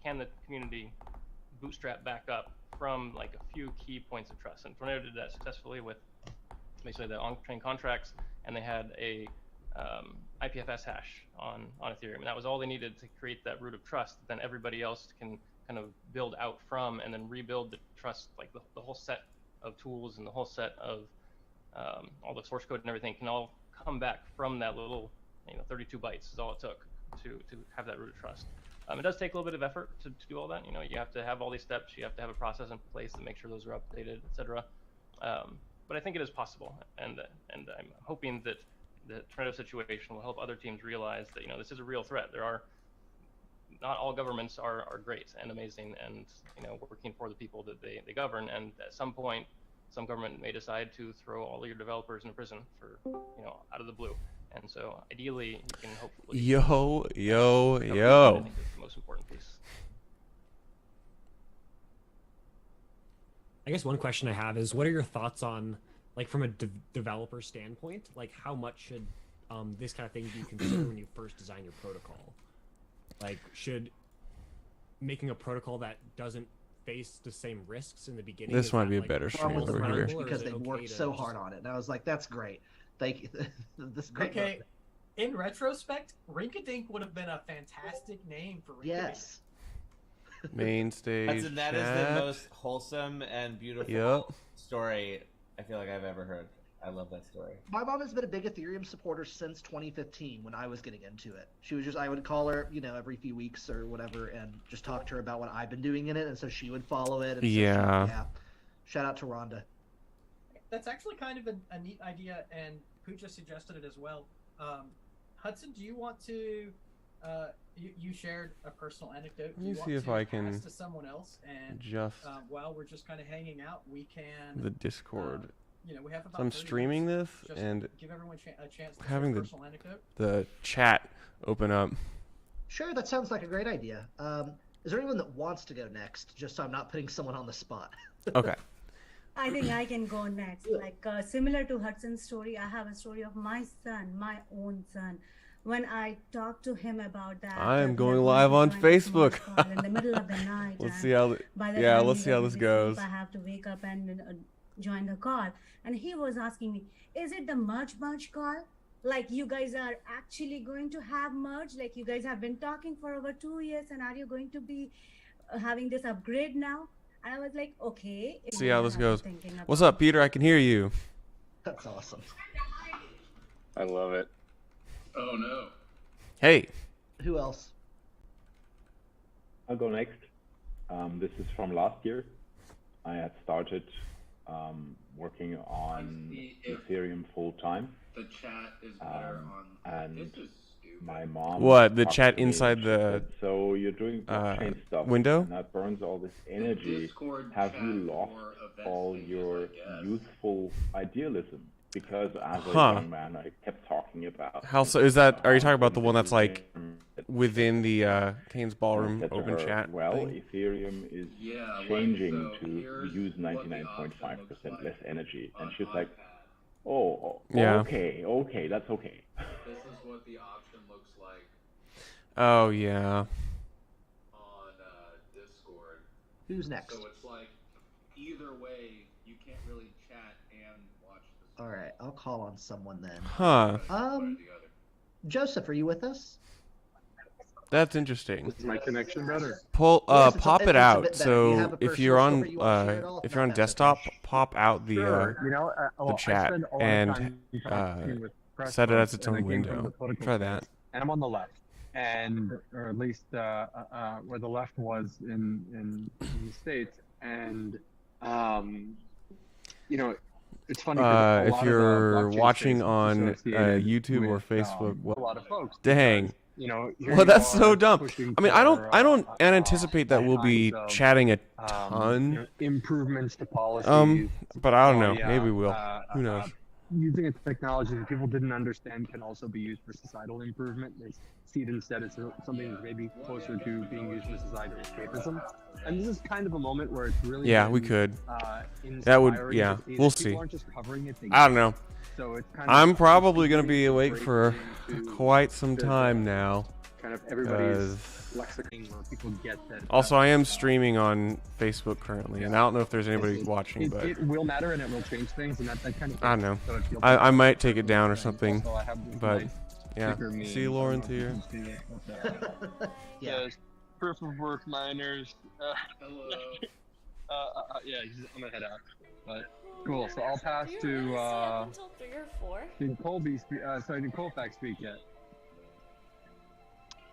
can the community bootstrap back up from like a few key points of trust? And Tornado did that successfully with basically the on-chain contracts, and they had a IPFS hash on Ethereum, and that was all they needed to create that root of trust. Then everybody else can kind of build out from, and then rebuild the trust, like the whole set of tools and the whole set of all the source code and everything can all come back from that little, 32 bytes is all it took to have that root of trust. It does take a little bit of effort to do all that. You have to have all these steps. You have to have a process in place to make sure those are updated, etc. But I think it is possible, and I'm hoping that the Tornado situation will help other teams realize that this is a real threat. Not all governments are great and amazing, and working for the people that they govern. And at some point, some government may decide to throw all of your developers in prison for out of the blue. And so ideally, you can hopefully. Yo. I think that's the most important piece. I guess one question I have is, what are your thoughts on, like, from a developer standpoint, like how much should this kind of thing be considered when you first design your protocol? Like, should making a protocol that doesn't face the same risks in the beginning? This might be a better stream over here. Because they worked so hard on it, and I was like, "That's great, thank you." This is great. Okay, in retrospect, Rinkadink would have been a fantastic name for Rinkadink. Yes. Main stage. That is the most wholesome and beautiful story I feel like I've ever heard. I love that story. My mom has been a big Ethereum supporter since 2015 when I was getting into it. She was I would call her, every few weeks or whatever, and just talk to her about what I've been doing in it, and so she would follow it. And yeah. Shout out to Rhonda. That's actually kind of a neat idea, and Pooja suggested it as well. Hudson, do you want to? You shared a personal anecdote. Let me see if I can pass to someone else, and just while we're just kind of hanging out, we can the Discord. We have about So I'm streaming this and give everyone a chance to having share a personal anecdote. the chat open up. Sure, that sounds like a great idea. Is there anyone that wants to go next? Just so I'm not putting someone on the spot. Okay. I think I can go next. Like similar to Hudson's story, I have a story of my son, my own son. When I talked to him about that, I am going live on Facebook. In the middle of the night. Let's see how. Let's see how this goes. I have to wake up and join the call, and he was asking me, "Is it the merge call? Like you guys are actually going to have merge? Like you guys have been talking for over 2 years, and are you going to be having this upgrade now?" And I was like, "Okay." Let's see how this goes. What's up, Peter? I can hear you. That's awesome. I love it. Oh no. Hey. Who else? I'll go next. This is from last year. I had started working on Ethereum full time. The chat is better on. And this is stupid. My mom. What, the chat inside the so you're doing blockchain stuff window? And that burns all this energy. Have you lost all your youthful idealism? Because as a young man, I kept talking about. How so? Is that? Are you talking about the one that's like within the Kane's Ballroom open chat? Well, thing? Ethereum is changing to use 99.5% less energy, and she's like, "Oh, yeah. okay, that's okay." This is what the option looks like. Oh yeah. On Discord. Who's next? So it's like either way, you can't really chat and watch the. All right, I'll call on someone then. Huh. Joseph, are you with us? That's interesting. Is my connection better? Pop it out. So if you're on desktop, pop out the the chat and set it as its own window. Try that. And I'm on the left, or at least where the left was in the States, and it's funny. If you're watching on YouTube or Facebook, well, a lot of folks. Dang. Well, that's so dumb. I mean, I don't anticipate that we'll be chatting a ton. Improvements to policies. But I don't know. Maybe we will. Who knows? Using a technology that people didn't understand can also be used for societal improvement. They see it instead as something that's maybe closer to being used for societal escapism. And this is kind of a moment where it's really we could. That would, we'll see. I don't know. So it's kind I'm probably going to be awake for quite some time now. kind of everybody's lexicon where people get that. Also, I am streaming on Facebook currently, and I don't know if there's anybody watching, but it will matter and it will change things, and that kind of. I don't know. I might take it down or something, but yeah. See you, Lawrence here. Yeah. Proof of work miners. Hello. Yeah, I'm gonna head out. But cool. So I'll pass to until 3 or 4. Did Colby speak? Sorry, did Colfax speak yet?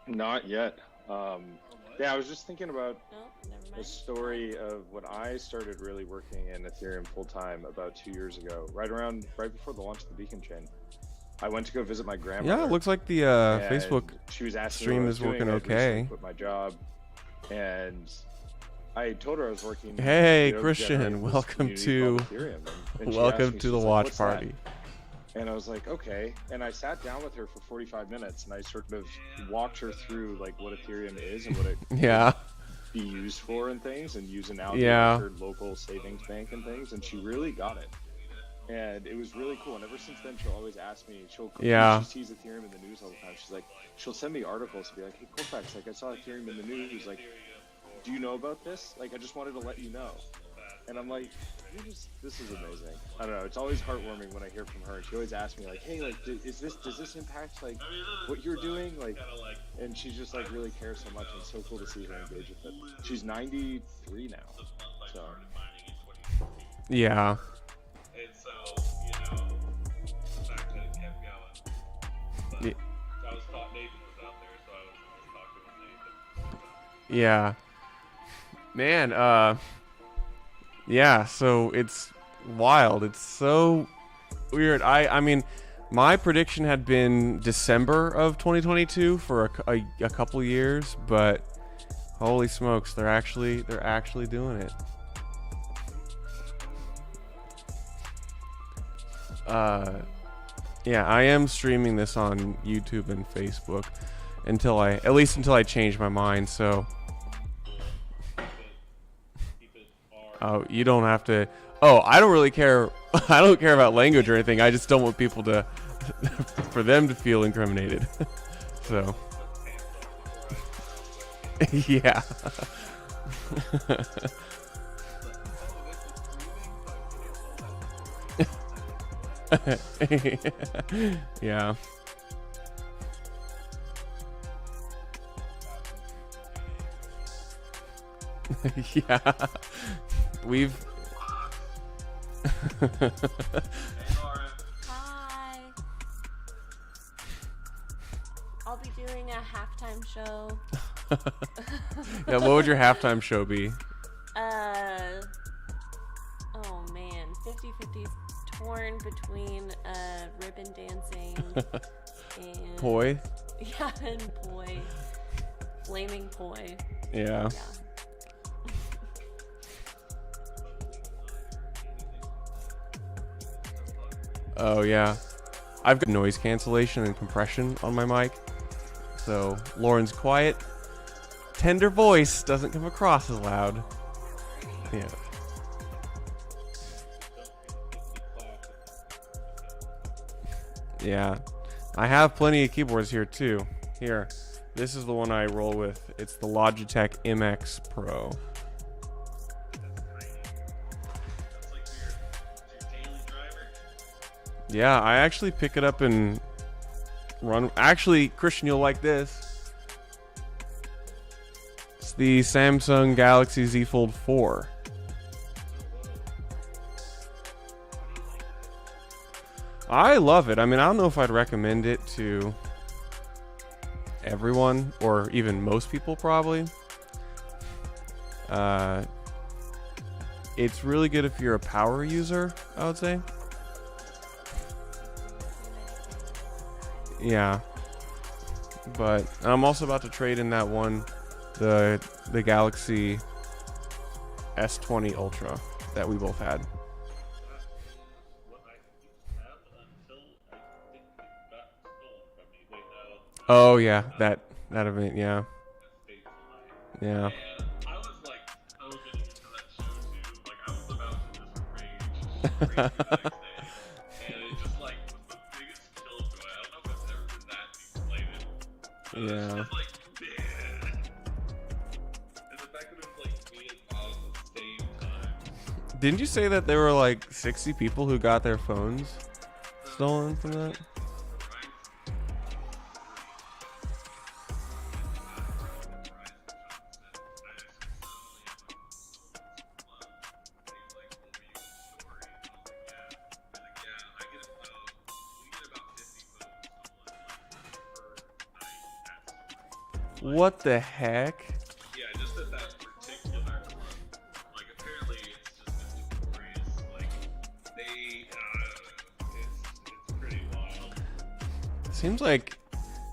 Not yet. Yeah, I was just thinking about the story of when I started really working in Ethereum full time about 2 years ago, right before the launch of the Beacon chain. I went to go visit my grandmother. Yeah, it looks like the Facebook she was asking stream what I is was working doing. okay. I quit my job, and I told her I was working. Hey, you know, Christian, welcome to welcome to the watch party. And I was like, okay. And I sat down with her for 45 minutes, and I sort of walked her through like what Ethereum is and what it could be used for and things, and using out her local savings bank and things. And she really got it. And it was really cool. And ever since then, she'll always ask me. She sees Ethereum in the news all the time. She's like, she'll send me articles to be like, hey, Colfax, like I saw Ethereum in the news. Like, do you know about this? Like, I just wanted to let you know. And I'm like, this is amazing. I don't know. It's always heartwarming when I hear from her. She always asks me like, hey, like, does this impact like what you're doing? Like, and she just like really cares so much. And it's so cool to see her engage with it. She's 93 now. So. Yeah. And so, you know, the fact that it kept going. But I was thought Nathan was out there, so I was talking with Nathan. Yeah. Man, yeah, so it's wild. It's so weird. I mean, my prediction had been December of 2022 for a couple years, but holy smokes, they're actually doing it. Yeah, I am streaming this on YouTube and Facebook until I change my mind, so oh, you don't have to. Oh, I don't really care. I don't care about language or anything. I just don't want people to, for them to feel incriminated. So, yeah. Yeah. Yeah. We've Hi. I'll be doing a halftime show. Yeah, what would your halftime show be? Oh man, 50-50 torn between ribbon dancing and Poi? Yeah, and poi. Flaming poi. Yeah. Oh yeah, I've got noise cancellation and compression on my mic, so Lauren's quiet, tender voice doesn't come across as loud. Yeah. Yeah, I have plenty of keyboards here too. Here, this is the one I roll with. It's the Logitech MX Pro. Yeah, I actually pick it up and run. Actually, Christian, you'll like this. It's the Samsung Galaxy Z Fold 4. I love it. I mean, I don't know if I'd recommend it to everyone or even most people, probably. It's really good if you're a power user, I would say. Yeah, but I'm also about to trade in that one, the Galaxy S20 Ultra that we both had. Oh yeah, that event, yeah. Yeah. I was like so getting into that show too. Like I was about to just rage the next day, and it just like was the biggest killjoy. I don't know if it's ever been that deflated. Yeah. It's just like Didn't you say that there were like 60 people who got their phones stolen from that? What the heck? Yeah, just at that particular club. Like, apparently it's just notorious. Like, it's pretty wild. Seems like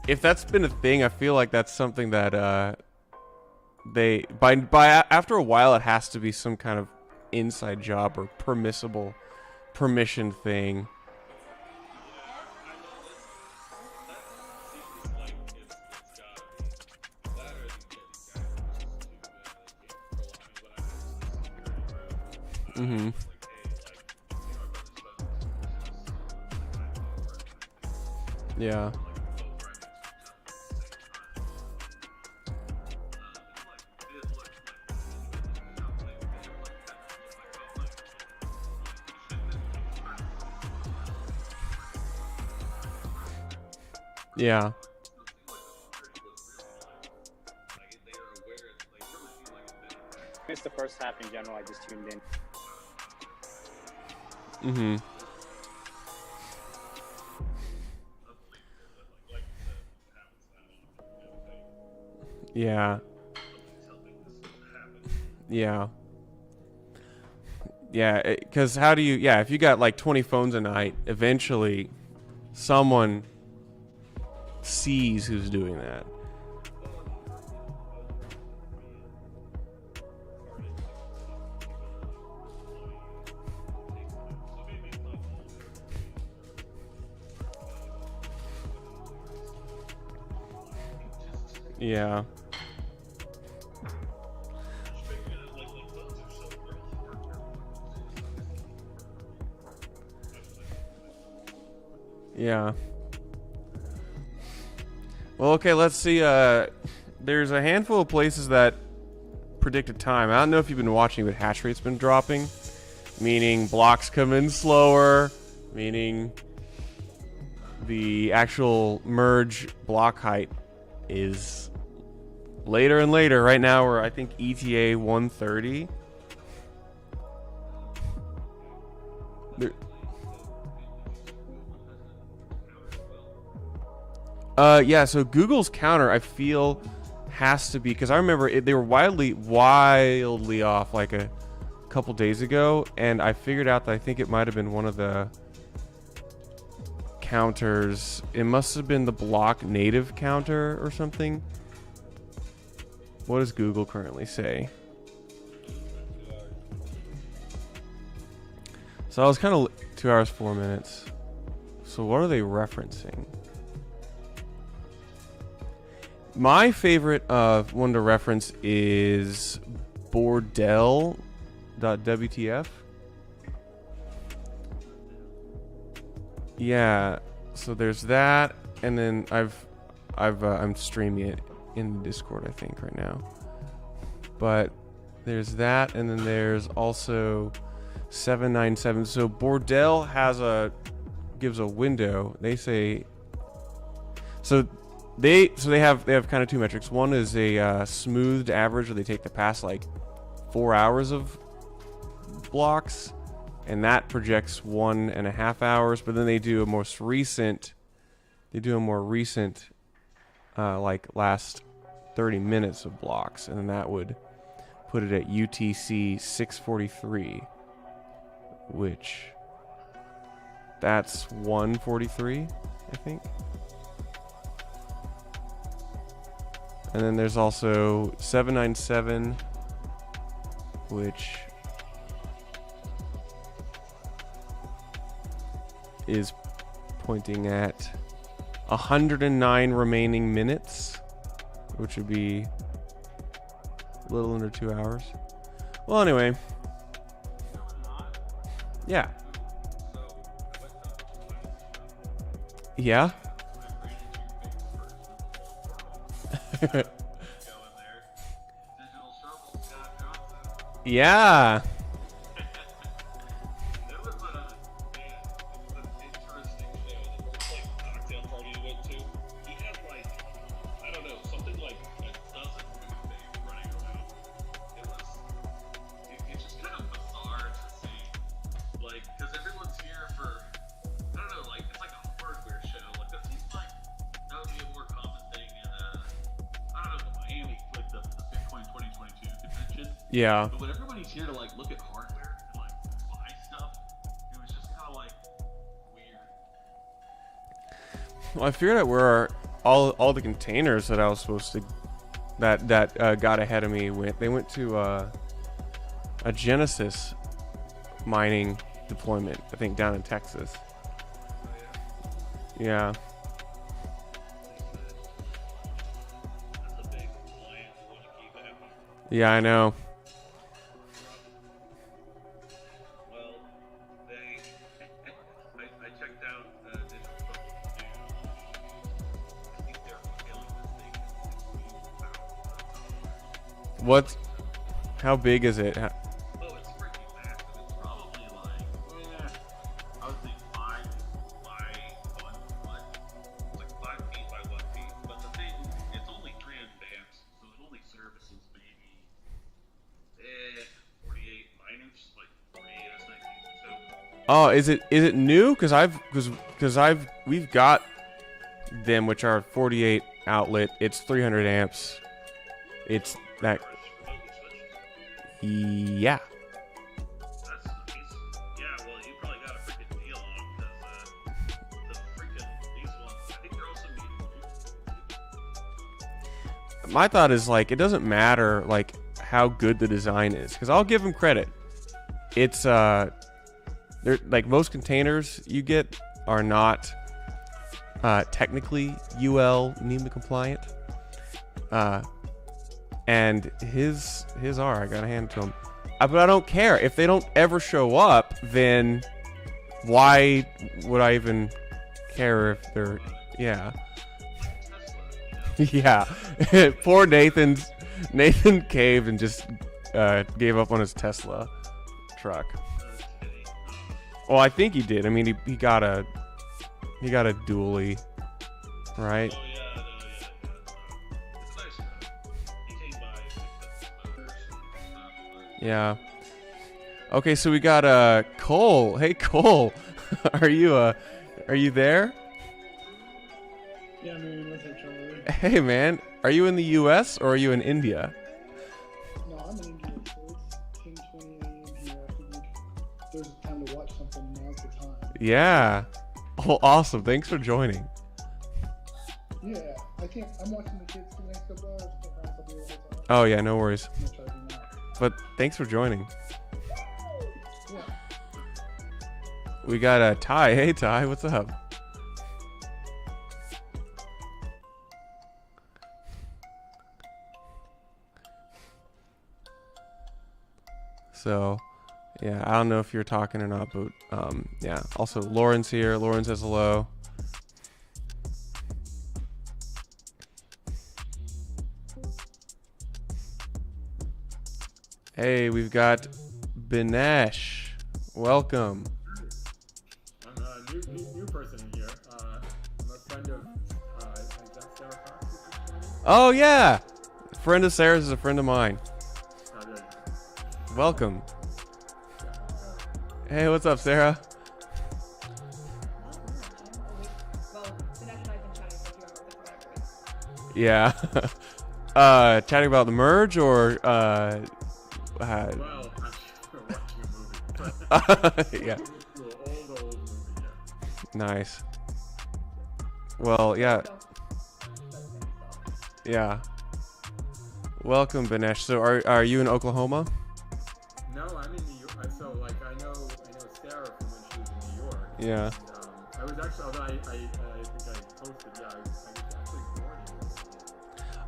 if that's been a thing, I feel like that's something that they after a while it has to be some kind of inside job or permission thing. Mm-hmm. Yeah. Yeah. It's the first half in general. I just tuned in. Mm-hmm. Yeah. Yeah. Yeah, because how do you... Yeah, if you got like 20 phones a night, eventually someone sees who's doing that. Yeah. Yeah. Well, okay, let's see. There's a handful of places that predicted time. I don't know if you've been watching, but hash rate's been dropping, meaning blocks come in slower, meaning the actual merge block height is later and later. Right now we're, I think, ETA 130. Yeah, so Google's counter, I feel, has to be, because I remember they were wildly off like a couple days ago, and I figured out that I think it might have been one of the counters. It must have been the block native counter or something. What does Google currently say? So I was kind of 2 hours 4 minutes. So what are they referencing? My favorite one to reference is bordel.wtf. Yeah, so there's that, and then I'm streaming it in Discord, I think, right now. But there's that, and then there's also 797. So Bordel gives a window. They say they have kind of two metrics. One is a smoothed average, where they take the past like 4 hours of blocks, and that projects 1.5 hours. But then they do a more recent, like last 30 minutes of blocks, and then that would put it at UTC 643, which that's 143, I think. And then there's also 797, which is pointing at 109 remaining minutes, which would be a little under 2 hours. Well, anyway. Yeah. Yeah. Yeah. Yeah. But when everybody's here to like look at hardware and like buy stuff, it was just kind of like weird. Well, I figured out where all the containers that I was supposed to that got ahead of me went. They went to a Genesis mining deployment, I think, down in Texas. Yeah. Yeah, I know. Well, I checked out this I think they're scaling this thing. What? How big is it? Oh, it's freaking massive. It's probably like, I would think 5 by 1 foot. It's like 5 feet by 1 feet. But the thing, it's only 300 amps, so it only services maybe 48 miners, like 48 S19s or so. Oh, is it new? Because we've got them, which are 48 outlet. It's 300 amps. It's that. Yeah. That's nice. Yeah, well, you probably got a freaking deal on because the freaking these ones, I think they're also medium. My thought is like it doesn't matter like how good the design is, because I'll give them credit. It's they're like most containers you get are not technically UL NEMA compliant. And his are, I gotta hand it to him. But I don't care. If they don't ever show up, then why would I even care if they're, yeah. Yeah. Poor Nathan caved and just gave up on his Tesla truck. Well, I think he did. I mean, he got a dually, right? Yeah. Okay, so we got Cole. Hey Cole, are you there? Yeah, man. What's up, Charlie? Hey man, are you in the U.S. or are you in India? No, I'm in India. So it's 10:20 a.m. here. I figured there's time to watch something. Now's the time. Yeah. Oh, awesome. Thanks for joining. Yeah, I'm watching the kids for the next couple hours. Oh yeah, no worries. But thanks for joining. Yeah. We got Ty. Hey Ty, what's up? So, yeah, I don't know if you're talking or not, but yeah. Also, Lauren's here. Lauren says hello. Hey, we've got Binesh. Welcome. I'm a new person in here. I'm a friend of, is that Sarah Fox? Oh, yeah. Friend of Sarah's is a friend of mine. Oh, good. Welcome. Hey, what's up, Sarah? Yeah. Chatting about the merge or Well, I'm watching a movie. yeah. Old movie, yeah. Nice. Well, yeah. Yeah. Welcome, Binesh. So, are you in Oklahoma? No, I'm in New York. So, like, I know Sarah from when she was in New York. Yeah. And, I was actually, although I think I posted, yeah, I was actually born in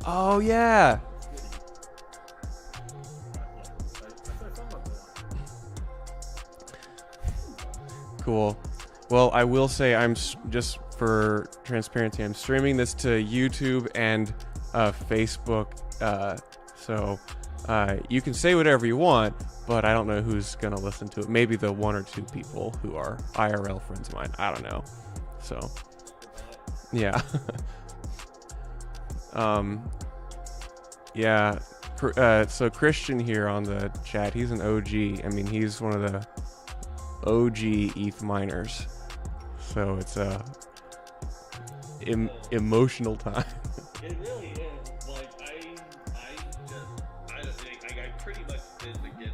Oklahoma. Oh, yeah. Cool. Well, I will say just for transparency, I'm streaming this to YouTube and Facebook. So you can say whatever you want, but I don't know who's going to listen to it. Maybe the 1 or 2 people who are IRL friends of mine. I don't know. So, yeah. Yeah. So Christian here on the chat, he's an OG. I mean, he's one of the OG ETH miners. So it's a emotional time. It really is. Like I pretty much did again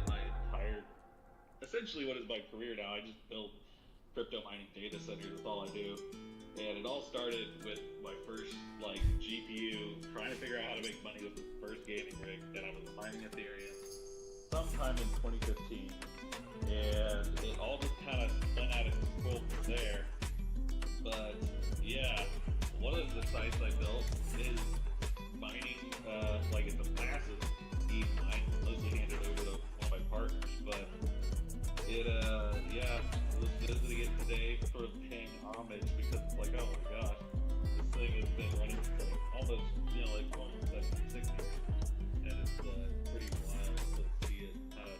essentially what is my career now. I just build crypto mining data centers. That's all I do. And it all started with my first like GPU, trying to figure out how to make money with the first gaming rig, and I was mining Ethereum sometime in 2015. And it all just kind of went out of control from there. But yeah, one of the sites I built is mining, like it's a massive deep mine, mostly handed over to one of my partners. But it, yeah, I was visiting it today, sort of paying homage because it's like, oh my gosh, this thing has been running for like almost, you know, like 60, and it's pretty wild to see it kind of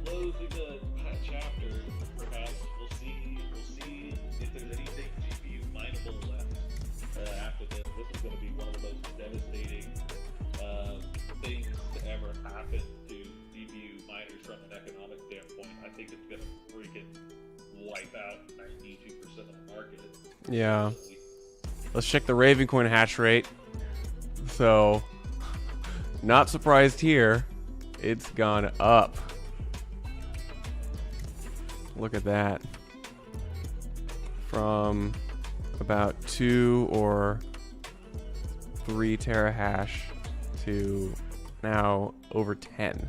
closing the chapter. Perhaps we'll see if there's anything GPU mineable left after this. This is going to be one of the most devastating things to ever happen to GPU miners from an economic standpoint. I think it's going to freaking wipe out 92% of the market. Yeah. Let's check the Ravencoin hash rate. So, not surprised here. It's gone up. Look at that. From about 2 or 3 terahash to now over 10.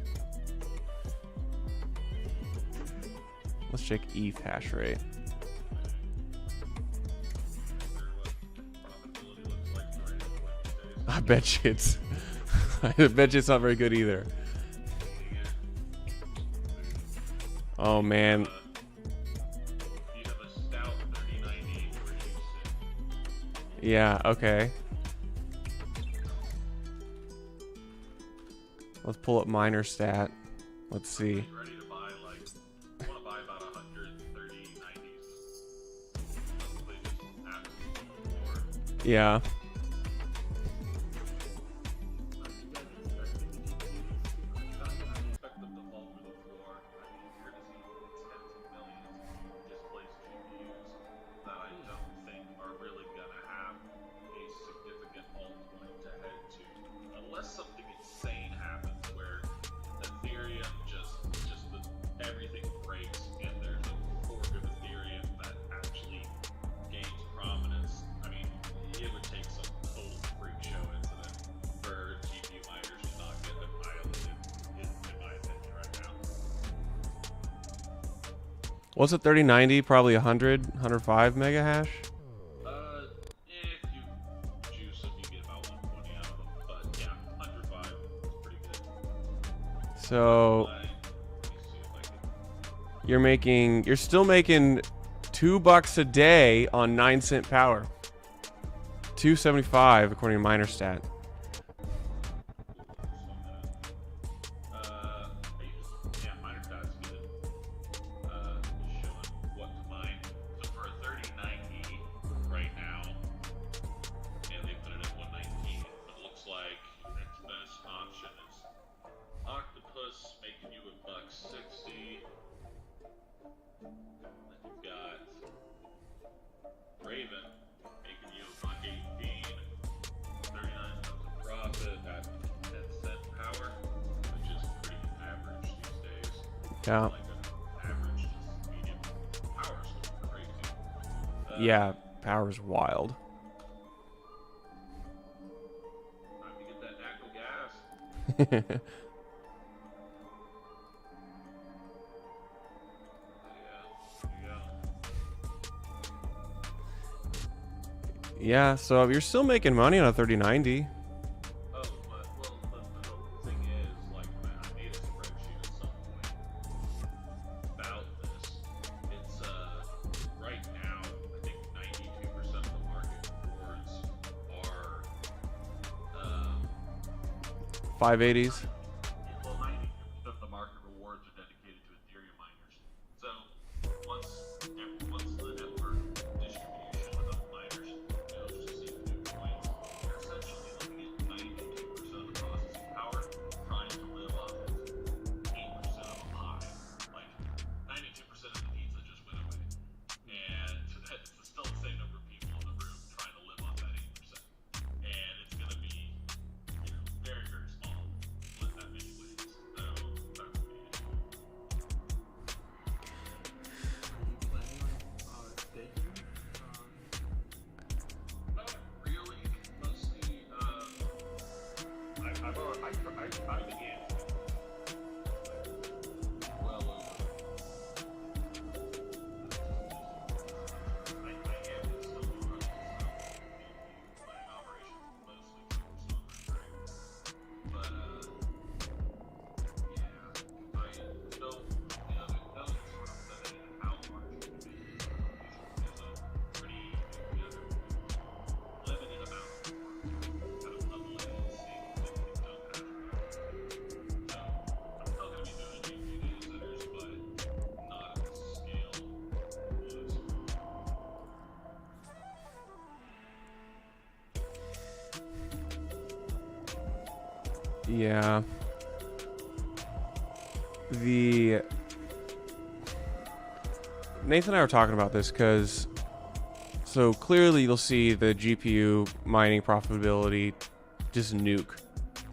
Let's check ETH hash rate. I bet you it's I bet you it's not very good either. Oh man. Yeah, okay. Let's pull up miner stat. Let's see. Yeah. Unless something insane happens where Ethereum just everything breaks and there's a fork of Ethereum that actually gains prominence. I mean, it would take some total freak show incident for GPU miners to not get annihilated, in my opinion, right now. What's it, 3090? Probably 100, 105 mega hash? If you juice them, you get about 120 out of them. But yeah, 105 is pretty good. So you're still making $2 a day on 9-cent power. $2.75 according to miner stat. Yeah, miner stat's good. Showing what to mine. So for a 3090 right now, and they put it at 119, it looks like its best option is Octopus making you $1.60. Then you've got Raven making you $1.18. 39 cents of profit at 10-cent power, which is pretty average these days. Yeah. Like an average to medium power is looking crazy. Yeah, power's wild. Time to get that natural gas. Yeah, so you're still making money on a 3090. Oh, but well, the thing is, like, I made a spreadsheet at some point about this. It's right now, I think 92% of the market rewards are 580s. well, 90% of the market rewards are dedicated to Ethereum miners. So once the network distribution of miners goes to see the new coins, you're essentially looking at 92% of the processing power trying to live off of 8% of a pie. Like 92% of the pizza just went away, and it's still the same number of people in the room trying to live off that 8%, and it's going to be very, very small with that many ways. Yeah. Nathan and I were talking about this because, so clearly you'll see the GPU mining profitability just nuke.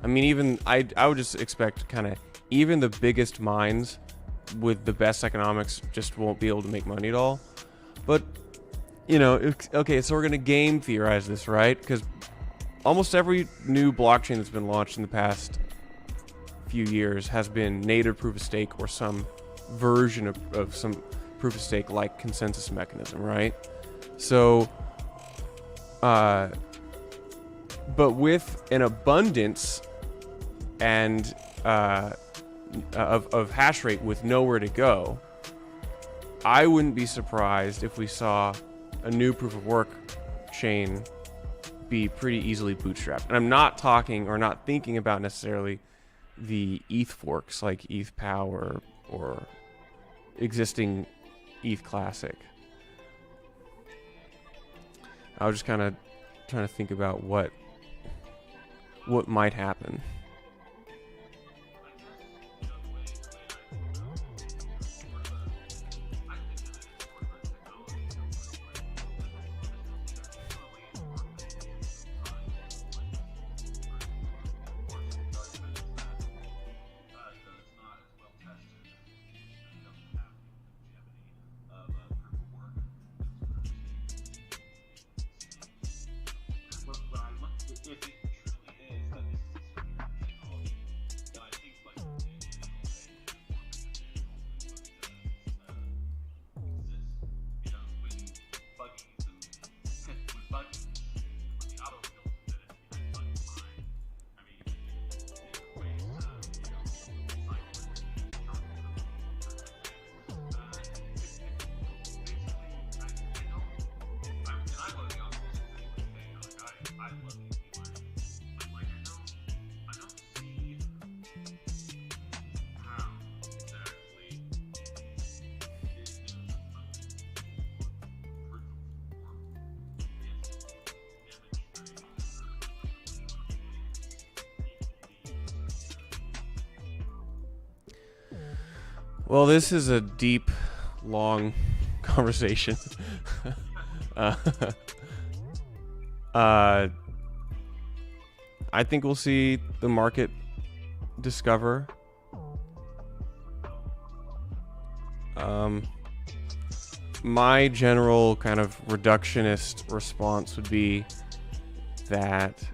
I mean, even I would just expect kind of even the biggest mines with the best economics just won't be able to make money at all. But, you know, okay, so we're going to game theorize this, right? Because almost every new blockchain that's been launched in the past few years has been native proof of stake or some version of some proof of stake like consensus mechanism, right? So, but with an abundance and of hash rate with nowhere to go, I wouldn't be surprised if we saw a new proof of work chain be pretty easily bootstrapped. And I'm not talking or not thinking about necessarily the ETH forks like ETH Power or existing ETH Classic. I was just kind of trying to think about what might happen. Well, this is a deep, long conversation. I think we'll see the market discover. My general kind of reductionist response would be that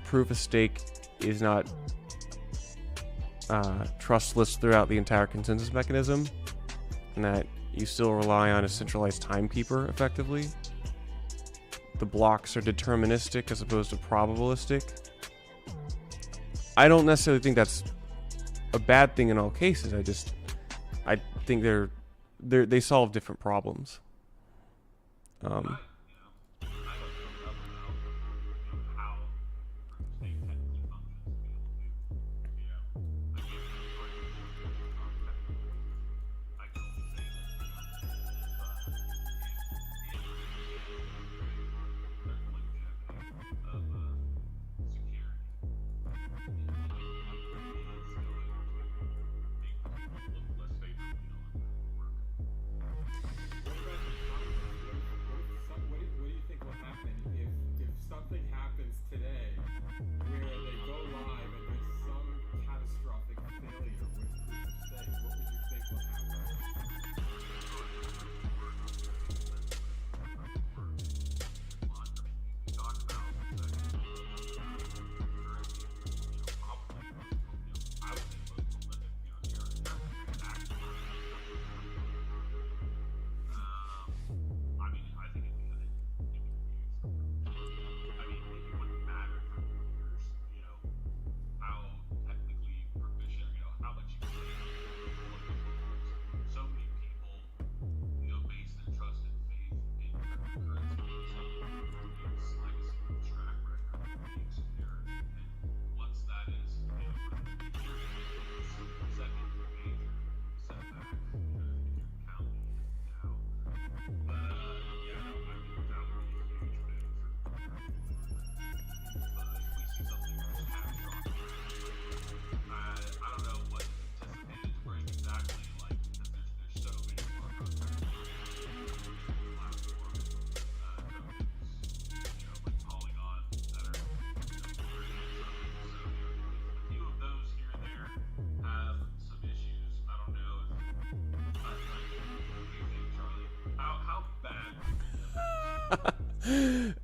proof of stake is not trustless throughout the entire consensus mechanism, and that you still rely on a centralized timekeeper effectively. The blocks are deterministic as opposed to probabilistic. I don't necessarily think that's a bad thing in all cases. I think they solve different problems.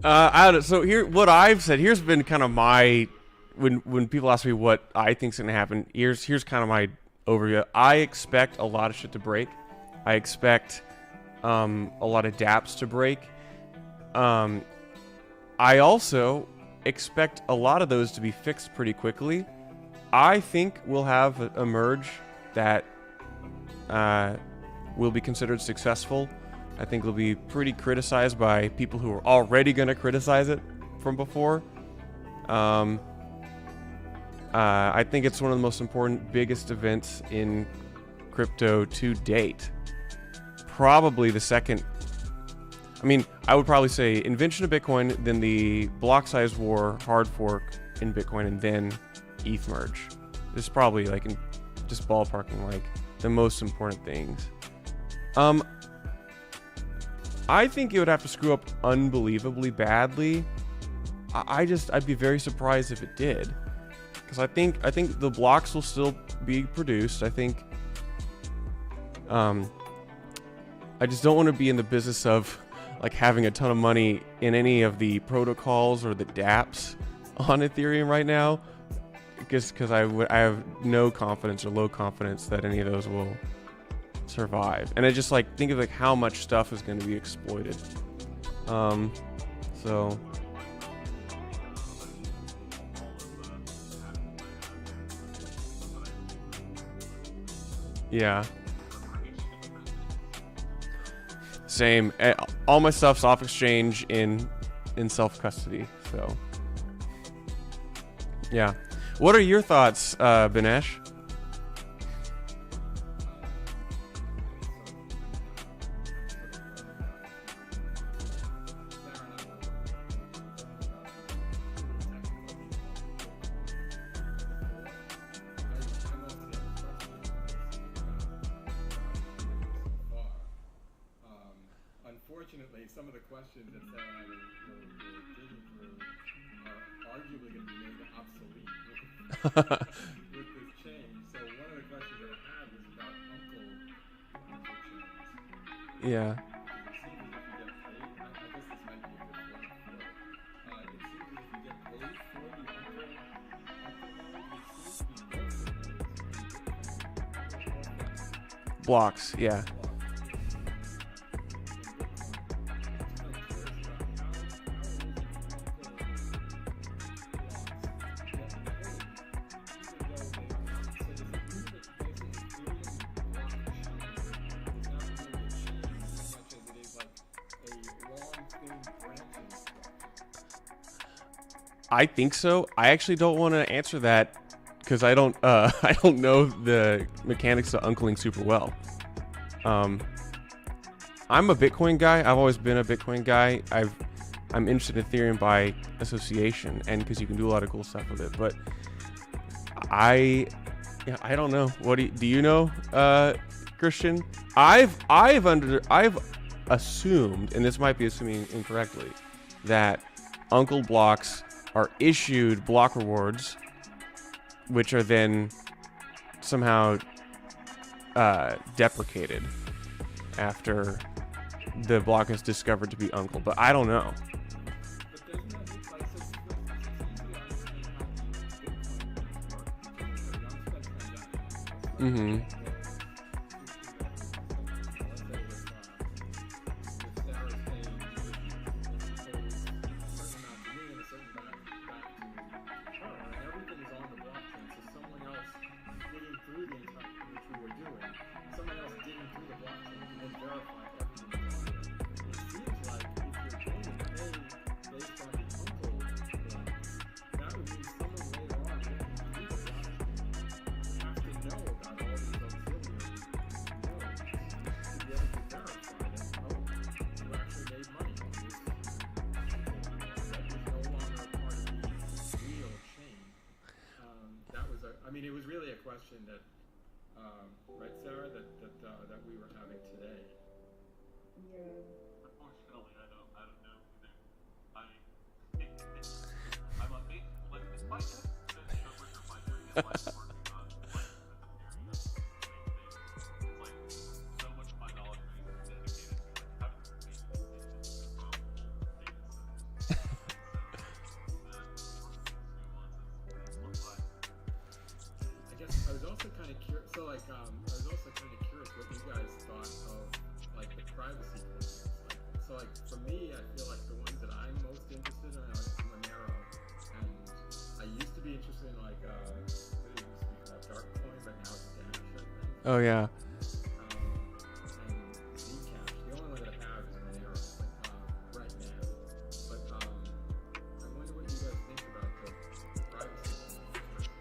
I don't know. So here, what I've said, here's been kind of my, when people ask me what I think's going to happen, here's kind of my overview. I expect a lot of shit to break. I expect a lot of dApps to break. I also expect a lot of those to be fixed pretty quickly. I think we'll have a merge that will be considered successful. I think it'll be pretty criticized by people who are already going to criticize it from before. I think it's one of the most important, biggest events in crypto to date. Probably the second. I mean, I would probably say invention of Bitcoin, then the block size war, hard fork in Bitcoin, and then ETH merge. This is probably like just ballparking like the most important things. I think it would have to screw up unbelievably badly. I'd be very surprised if it did, because I think the blocks will still be produced. I think I just don't want to be in the business of like having a ton of money in any of the protocols or the dApps on Ethereum right now, because I have no confidence or low confidence that any of those will survive. And I just like think of like how much stuff is going to be exploited. So yeah. Same. All my stuff's off exchange in self-custody. So yeah. What are your thoughts, Banesh? Unfortunately, some of the questions that Sarah and I were digging through are arguably going to be made obsolete with this change. So one of the questions that I had was about uncle chains. Yeah. It seems as if you get paid. I guess this might be a good point for it. It seems as if you get paid for the uncle node, it seems to be Blocks, yeah. I think so. I actually don't want to answer that because I don't know the mechanics of uncling super well. I'm a Bitcoin guy. I've always been a Bitcoin guy. I'm interested in Ethereum by association and because you can do a lot of cool stuff with it. But I don't know. What do you know, Christian? I've assumed, and this might be assuming incorrectly, that uncle blocks are issued block rewards, which are then somehow deprecated after the block is discovered to be uncle. But I don't know. Mm-hmm. I mean, it was really a question that, right, Sarah, that we were having today. Yeah. Unfortunately, I don't know. I'm a big, like, it's my shows what you're doing is like working on it's like so much of my knowledge base is dedicated to like having also kind of curious. So like, I was also kind of curious what you guys thought of like the privacy coins. So like for me, I feel like the ones that I'm most interested in are Monero, and I used to be interested in like what it used to be called Dark Coin, but now it's Dash, I think. Oh yeah. And Zcash. The only one that I have is Monero right now. But I wonder what you guys think about the privacy coins versus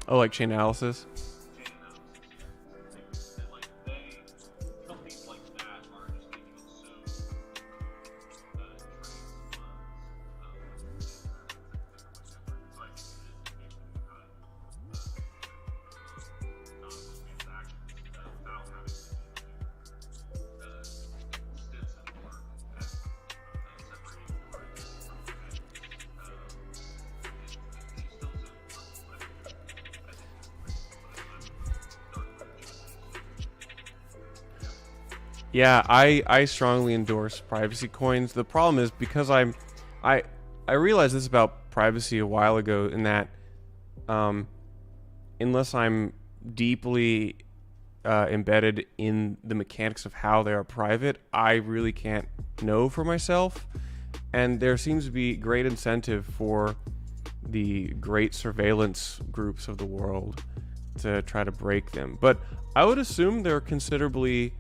Oh, like chain analysis? Yeah, I strongly endorse privacy coins. The problem is because I realized this about privacy a while ago in that unless I'm deeply embedded in the mechanics of how they are private, I really can't know for myself. And there seems to be great incentive for the great surveillance groups of the world to try to break them. But I would assume they're considerably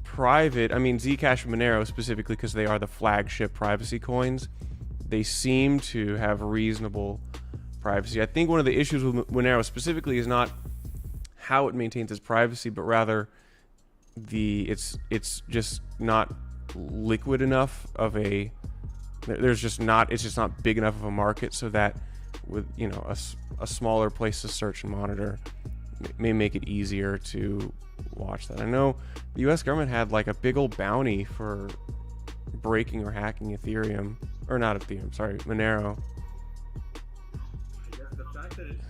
private. I mean, Zcash and Monero specifically, because they are the flagship privacy coins, they seem to have reasonable privacy. I think one of the issues with Monero specifically is not how it maintains its privacy, but rather it's just not liquid enough of a it's just not big enough of a market so that with a smaller place to search and monitor may make it easier to watch that. I know the US government had like a big old bounty for breaking or hacking Ethereum, or not Ethereum, sorry, Monero. I guess the fact that it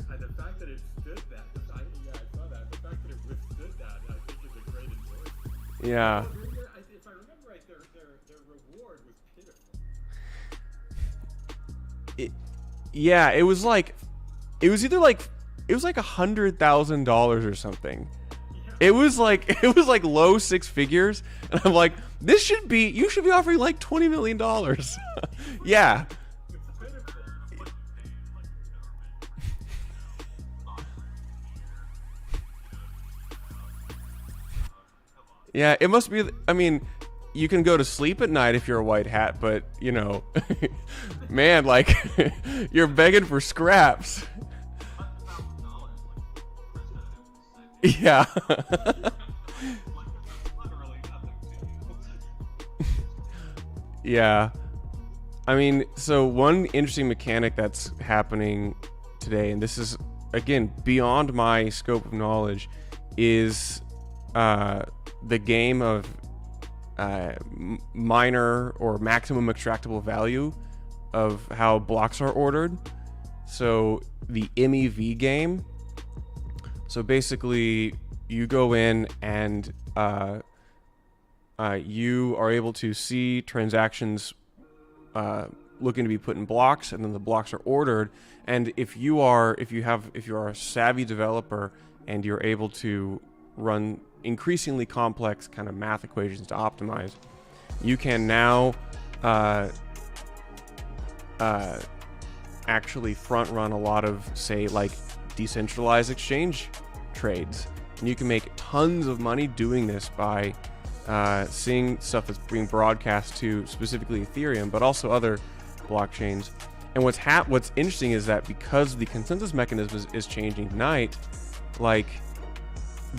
stood that, I saw that. The fact that it withstood that, I think is a great endorsement. Yeah. If I remember right, their reward was pitiful. Yeah, it was like $100,000 or something. It was like low six figures, and I'm like, you should be offering like $20 million. Yeah. Yeah, it must be. I mean, you can go to sleep at night if you're a white hat, but man, like you're begging for scraps. Yeah. Yeah. I mean, so one interesting mechanic that's happening today, and this is again beyond my scope of knowledge, is the game of minor or maximum extractable value of how blocks are ordered. So the MEV game. So basically, you go in and you are able to see transactions looking to be put in blocks, and then the blocks are ordered. And if you are a savvy developer and you're able to run increasingly complex kind of math equations to optimize, you can now actually front run a lot of, say, like decentralized exchange trades, and you can make tons of money doing this by seeing stuff that's being broadcast to specifically Ethereum, but also other blockchains. And what's interesting is that because the consensus mechanism is changing tonight, like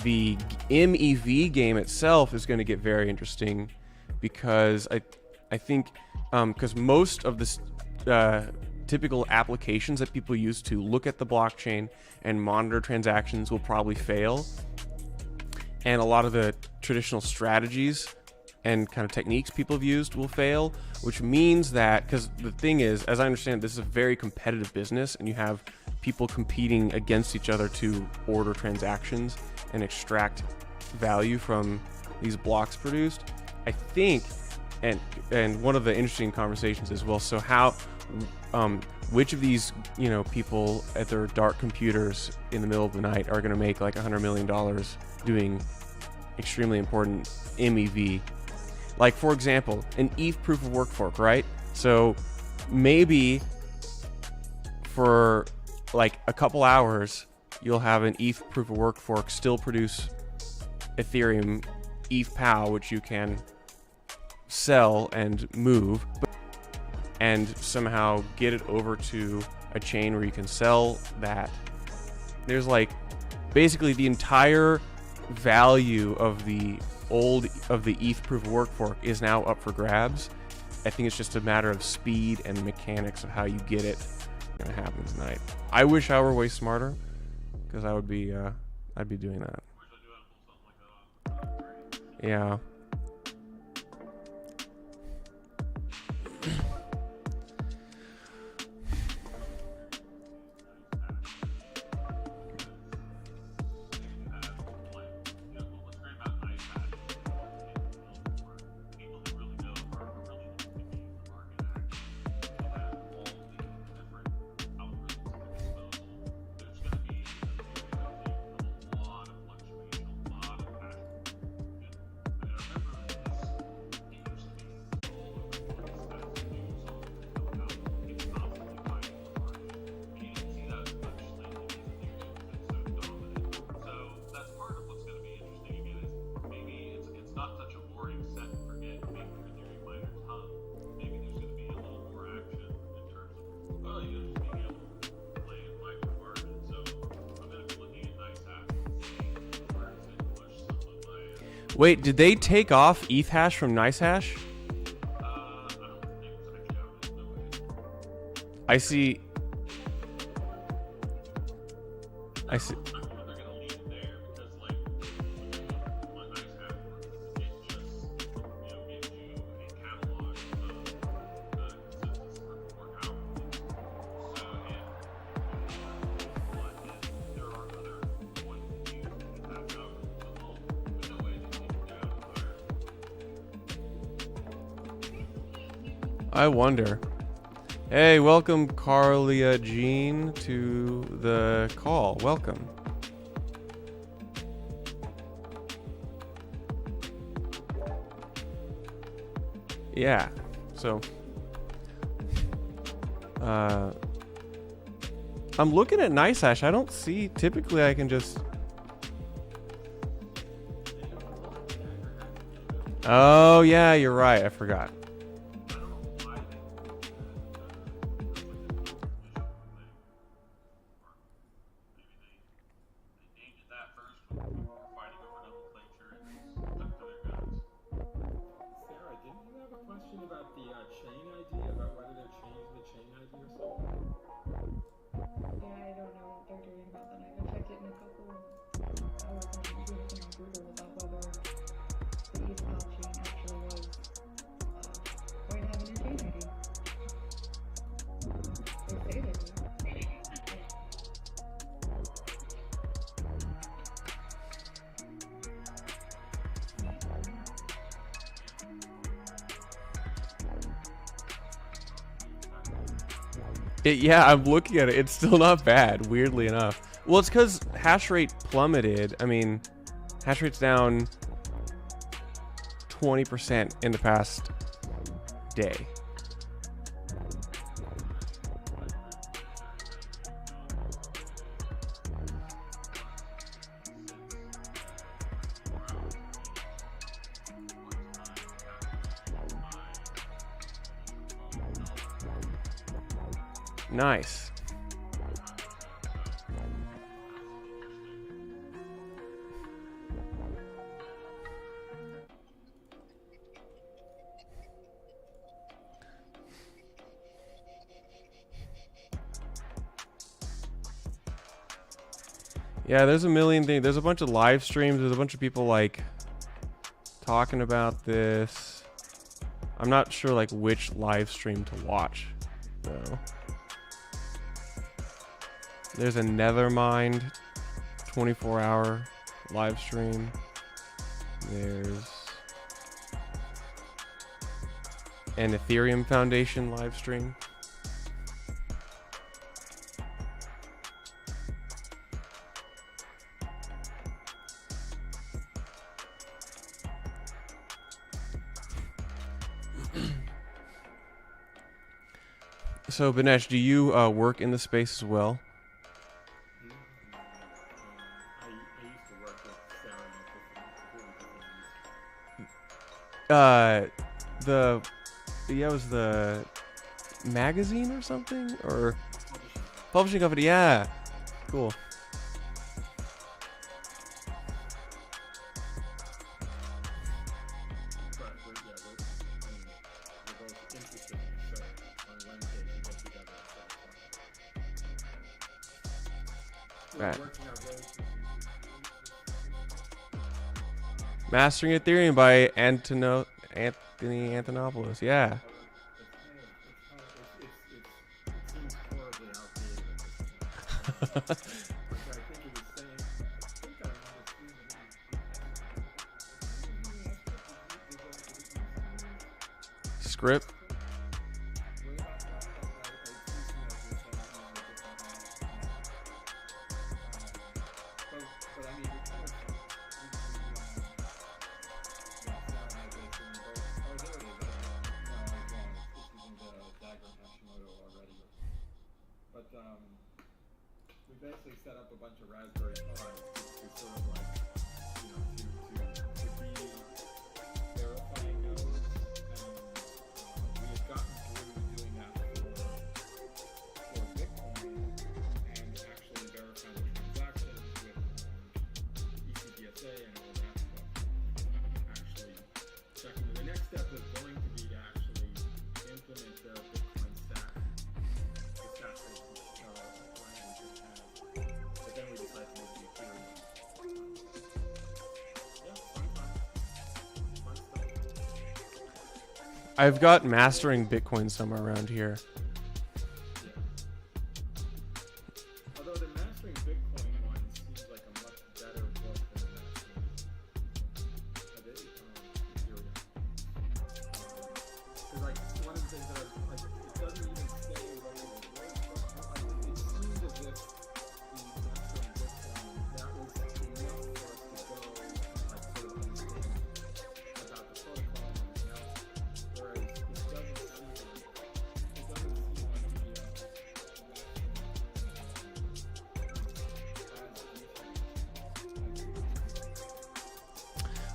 the MEV game itself is going to get very interesting, because I think because most of the typical applications that people use to look at the blockchain and monitor transactions will probably fail. And a lot of the traditional strategies and kind of techniques people have used will fail, which means that, because the thing is, as I understand, this is a very competitive business, and you have people competing against each other to order transactions and extract value from these blocks produced. I think, and one of the interesting conversations is, well, so how, which of these, you know, people at their dark computers in the middle of the night are going to make like $100 million doing extremely important MEV? Like, for example, an ETH proof of work fork, right? So maybe for like a couple hours, you'll have an ETH proof of work fork still produce Ethereum ETH POW, which you can sell and move, and somehow get it over to a chain where you can sell that. There's like basically the entire value of the ETH proof of work fork is now up for grabs. I think it's just a matter of speed and mechanics of how you get it gonna happen tonight. I wish I were way smarter, because I would be I'd be doing that. Yeah. Wait, did they take off ETH hash from NiceHash? I see. I wonder. Hey, welcome Carlia Jean to the call. Welcome. Yeah, so I'm looking at NiceHash. I don't see, typically I can just, oh yeah, you're right, I forgot. Yeah, I'm looking at it. It's still not bad, weirdly enough. Well, it's because hash rate plummeted. I mean, hash rate's down 20% in the past day. Nice. Yeah, there's a million things. There's a bunch of live streams. There's a bunch of people like talking about this. I'm not sure like which live stream to watch though. There's a Nethermind 24-hour live stream. There's an Ethereum Foundation live stream. So, Banesh, do you work in the space as well? I used to work with It was the magazine or something, or publishing company. Yeah, cool. Right. Mastering Ethereum by Anthony Antonopoulos. Yeah. Script. We basically set up a bunch of Raspberry Pis to sort of like, to be verifying nodes, and we had gotten through doing that for Bitcoin, and actually verifying the transactions with ECDSA and all that stuff. Actually checking. The next step was going to be to actually implement the Bitcoin stack. But then we decided to make the Ethereum. Yeah, fun stuff. I've got Mastering Bitcoin somewhere around here. Although the Mastering Bitcoin one seems like a much better book than the Mastering Ethereum. Because like one of the things that I like, it doesn't even say what it was. It seemed as if the Mastering Bitcoin, that was enough for us to go and like sort of understand about the protocol and everything else. Whereas it doesn't seem like the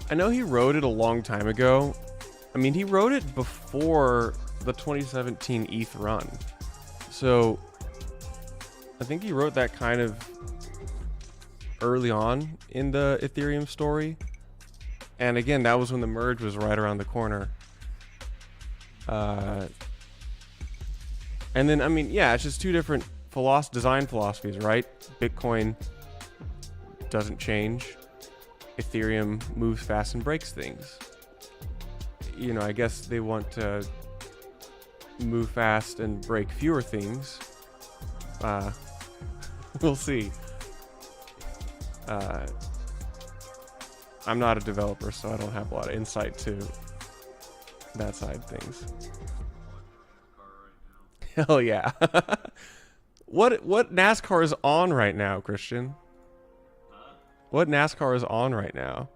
I know he wrote it a long time ago. I mean, he wrote it before the 2017 ETH run. So I think he wrote that kind of early on in the Ethereum story. And again, that was when the merge was right around the corner. And then, I mean, yeah, it's just two different design philosophies, right? Bitcoin doesn't change. Ethereum moves fast and breaks things. You know, I guess they want to move fast and break fewer things. We'll see. I'm not a developer, so I don't have a lot of insight to that side of things. Hell yeah. What NASCAR is on right now, Christian? What NASCAR is on right now?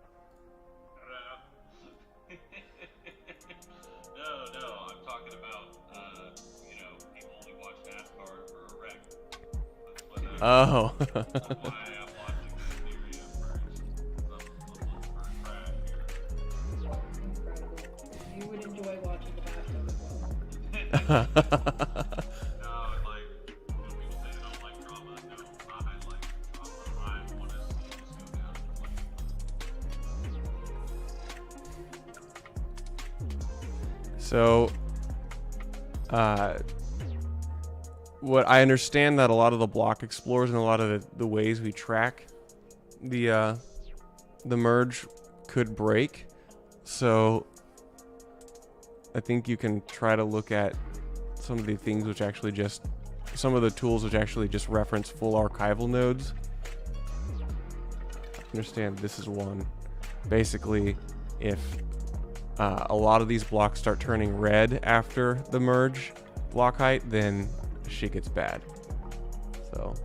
No, I'm talking about, people only watch NASCAR for a wreck. Oh. That's why I'm watching Ethereum first. I'm looking for a crash here. You would enjoy watching the bathtub as well. No, like, when people say they don't like drama, no, I like drama. I want to see this go down. So, what I understand that a lot of the block explorers and a lot of the ways we track the merge could break. So I think you can try to look at some of the things which actually just, some of the tools which actually just reference full archival nodes. Understand this is one. Basically, if a lot of these blocks start turning red after the merge block height, then shit gets bad. So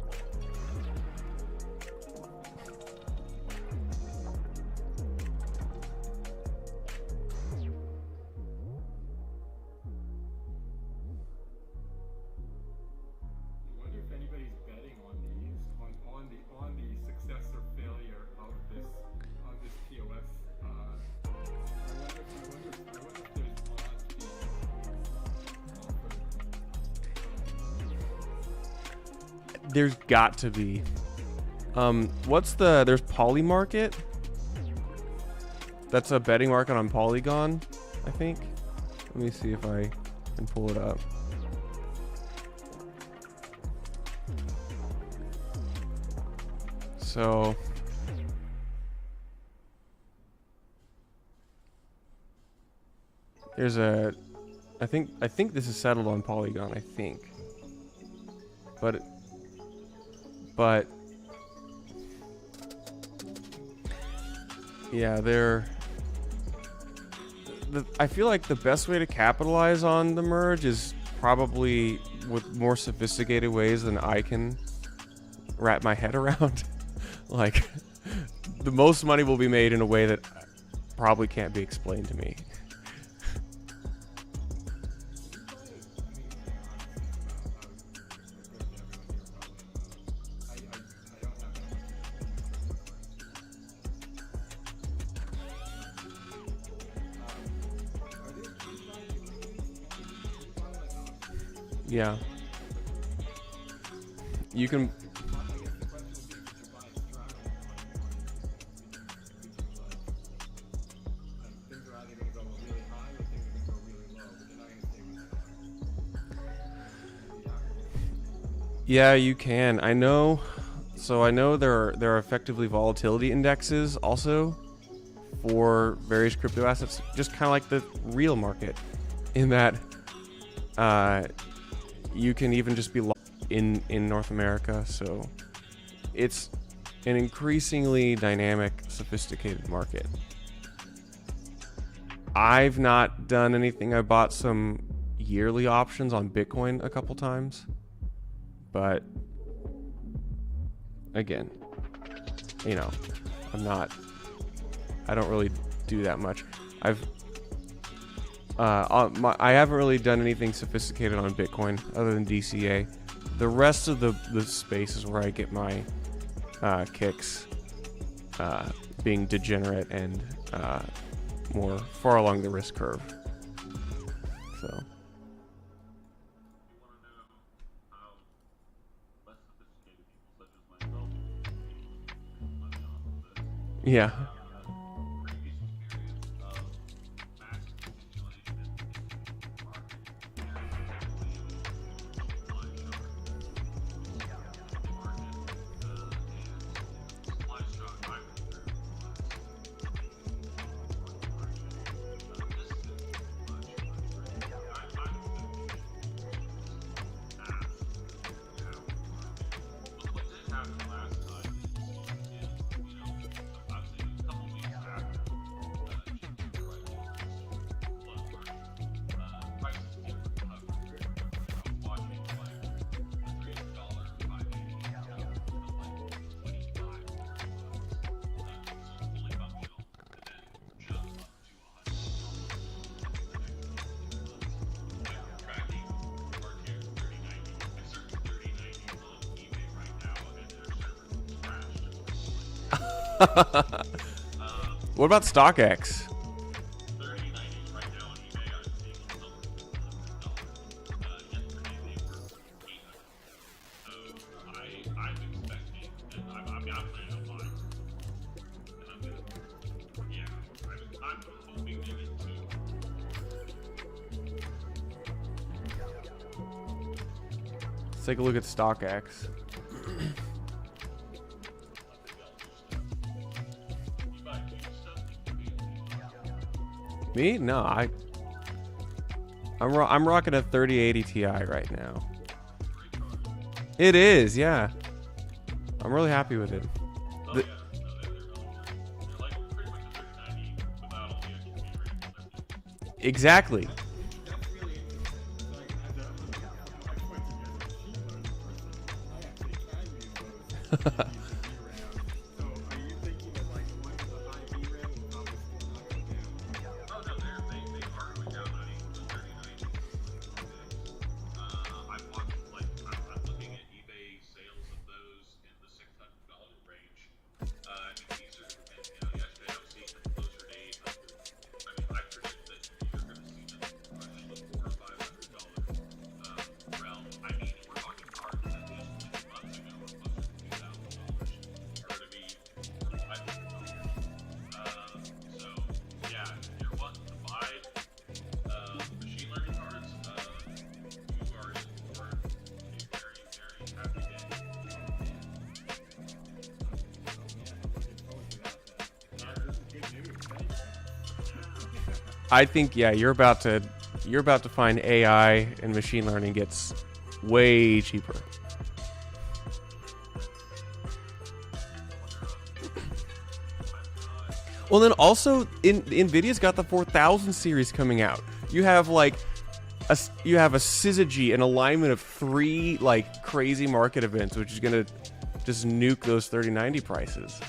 there's got to be. There's Poly Market. That's a betting market on Polygon, I think. Let me see if I can pull it up. So there's a, I think this is settled on Polygon, I think. But yeah, I feel like the best way to capitalize on the merge is probably with more sophisticated ways than I can wrap my head around. Like, the most money will be made in a way that probably can't be explained to me. Yeah. You can. Yeah, you can. I know. So I know there are effectively volatility indexes also for various crypto assets, just kind of like the real market, in that you can even just be in North America. So it's an increasingly dynamic, sophisticated market. I've not done anything. I bought some yearly options on Bitcoin a couple times, but again, you know, I don't really do that much. I haven't really done anything sophisticated on Bitcoin other than DCA. The rest of the space is where I get my kicks, being degenerate and more far along the risk curve. So. Yeah. What about StockX? Let's take a look at StockX. Me? No, I'm rocking a 3080 Ti right now. It is, yeah. I'm really happy with it. Exactly. I think, yeah, you're about to find AI and machine learning gets way cheaper. Well, then also Nvidia's got the 4000 series coming out. You have like a syzygy, an alignment of 3 like crazy market events, which is gonna just nuke those 3090 prices.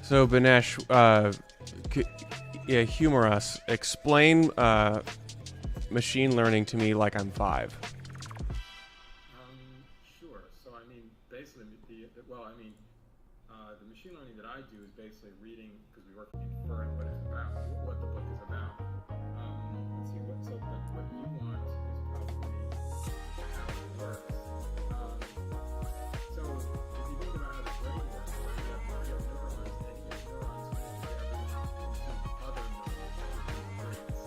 So Banesh, humor us. Explain machine learning to me like I'm 5. Sure. So I mean, basically, the machine learning that I do is basically reading, because we work inferring what it's about, what the book is about. Let's see what you want is probably how it works. So if you think about how the brain works, right, you have neurons, and each neuron's connected to other neurons in the brains.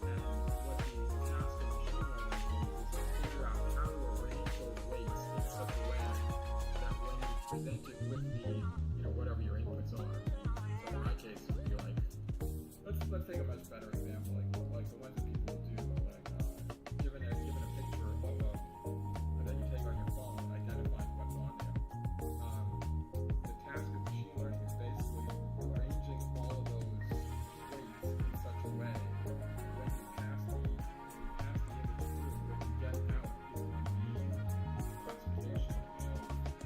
And what the task of machine learning is to figure out how to arrange those weights in such a way that when you present it with the, whatever your inputs are. So in my case, it would be like, let's take a much better example, like the ones that people do, like given a picture of that you take on your phone, identifying what's on there. The task of machine learning is basically arranging all of those weights in such a way when you pass the image through, what you get out is the classification of whatever it is. So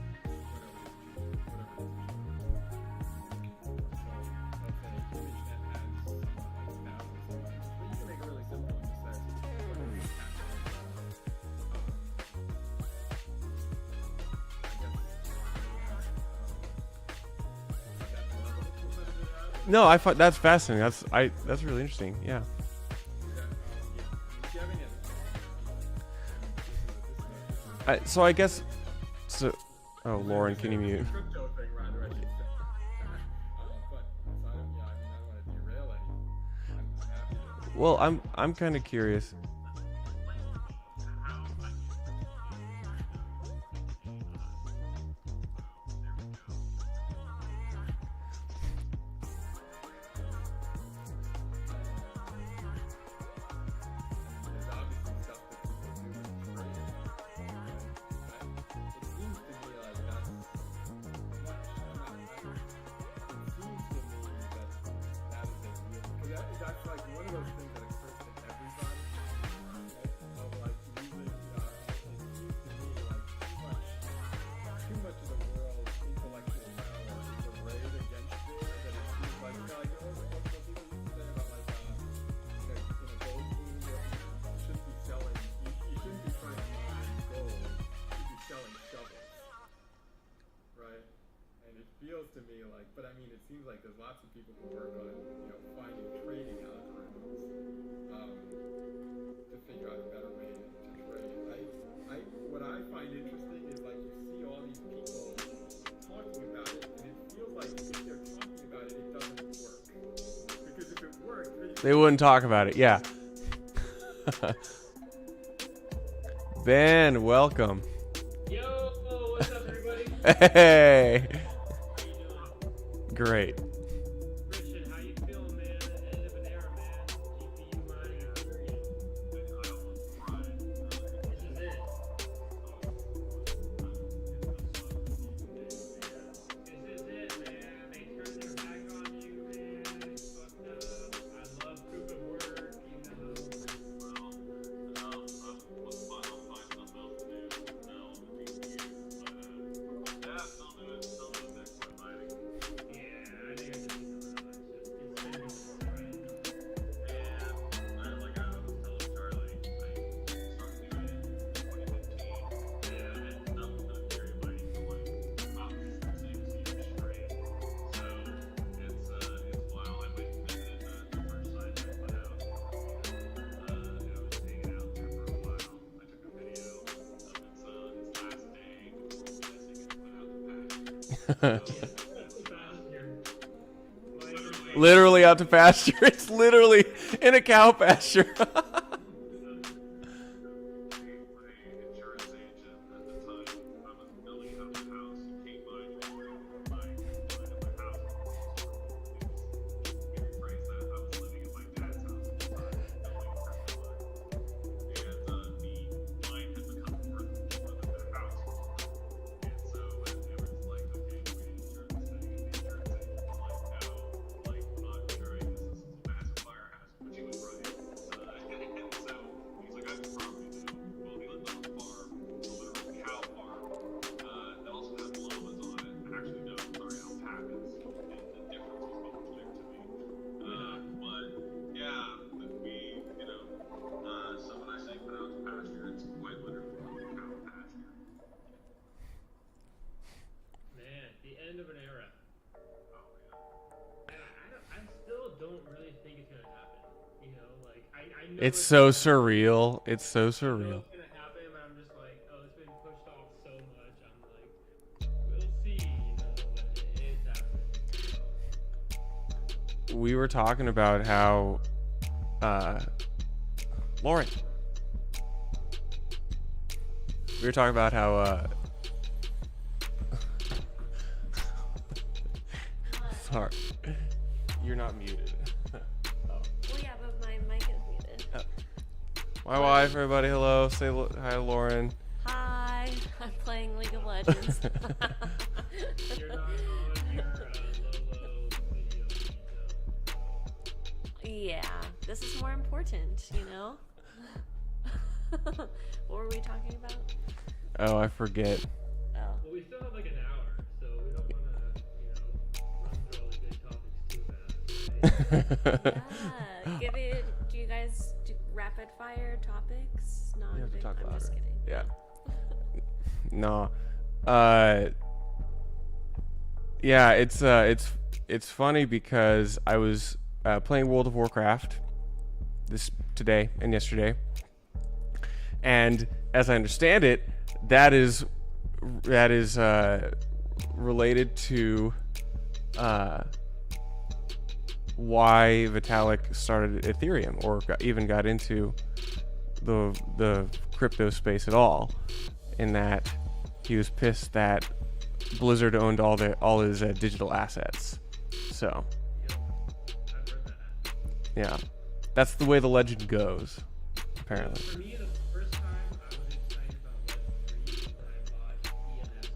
let's say an image that has somewhat like 1,000 selections, but you can make it really simple and just say whatever you No, I thought that's fascinating. That's really interesting. Yeah. So I guess so. Oh, Lauren, can you mute? Well, I'm kind of curious. seems to that's like one of those things that occurs to everybody. Of like using, it seems to me like too much of the world's intellectual power is arrayed against it. That it seems like, you know, like what people used to say about like, in a gold boom, you shouldn't be selling, you shouldn't be trying to mine gold. You should be selling shovels, right? And it feels to me like, but I mean, it seems like there's lots of people who work on, you know, finding trading algorithms to figure out a better way to trade. What I find interesting is like you see all these people talking about it, and it feels like if they're talking about it, it doesn't work. Because if it worked, they wouldn't talk about it. Yeah. Ben, welcome. Yo, what's up, everybody? Hey. How you doing? Great. Christian, how you feeling, man? At the end of an era, man. GPU mining and Ethereum. I almost cried. This is it. This is it, man. They turned their back on you, man. It's fucked up. I love proof of work, you know. What's fun? I'll find something else to do now on the GPU. But yeah, still do it next time mining. Yeah, I think I should do something else. It's been right? And I was telling Charlie, I started doing it in 2015. Yeah, and nothing but Ethereum mining for like about 6 years straight. So it's wild. I went and visited the first site that I put out. And I was hanging out there for a while. I took a video of its last day before finishing it put out the patch. Literally out to pasture. It's literally in a cow pasture. It's so surreal. It's so surreal. It's gonna happen, but I'm just like, oh, it's been pushed off so much. I'm like, we'll see, you know, but it's happening. We were talking about how, Lauren. We were talking about how, sorry, you're not muted. Well, yeah, but my mic is muted. My wife, everybody, hello. Say hi, Lauren. Hi, I'm playing League of Legends. You're not on your Lolo video feed, though. Yeah, this is more important, you know? What were we talking about? Oh, I forget. Oh. Well, we still have like an hour, so we don't want to, you know, run through all the good topics too fast, right? Yeah, give it. Do you guys do rapid fire topics? No, You have to talk I'm louder. just kidding. Yeah. No. Yeah, it's funny because I was playing World of Warcraft today and yesterday, and as I understand it, that is related to why Vitalik started Ethereum, or even got into the crypto space at all, in that he was pissed that Blizzard owned all his digital assets. So yeah, that's the way the legend goes, apparently. For me, the first time I was excited about Web3 when I bought ENS.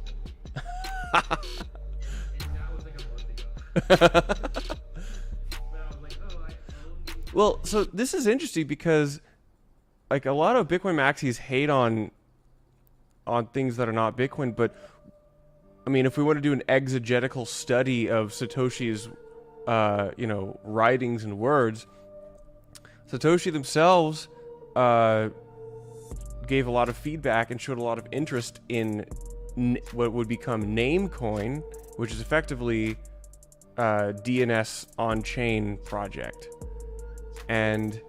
And that was like a month ago. But I was like, oh, I own these Well, so this is interesting because, like, a lot of Bitcoin maxis hate on things that are not Bitcoin, but I mean, if we want to do an exegetical study of Satoshi's, writings and words, Satoshi themselves gave a lot of feedback and showed a lot of interest in what would become Namecoin, which is effectively DNS on-chain project. And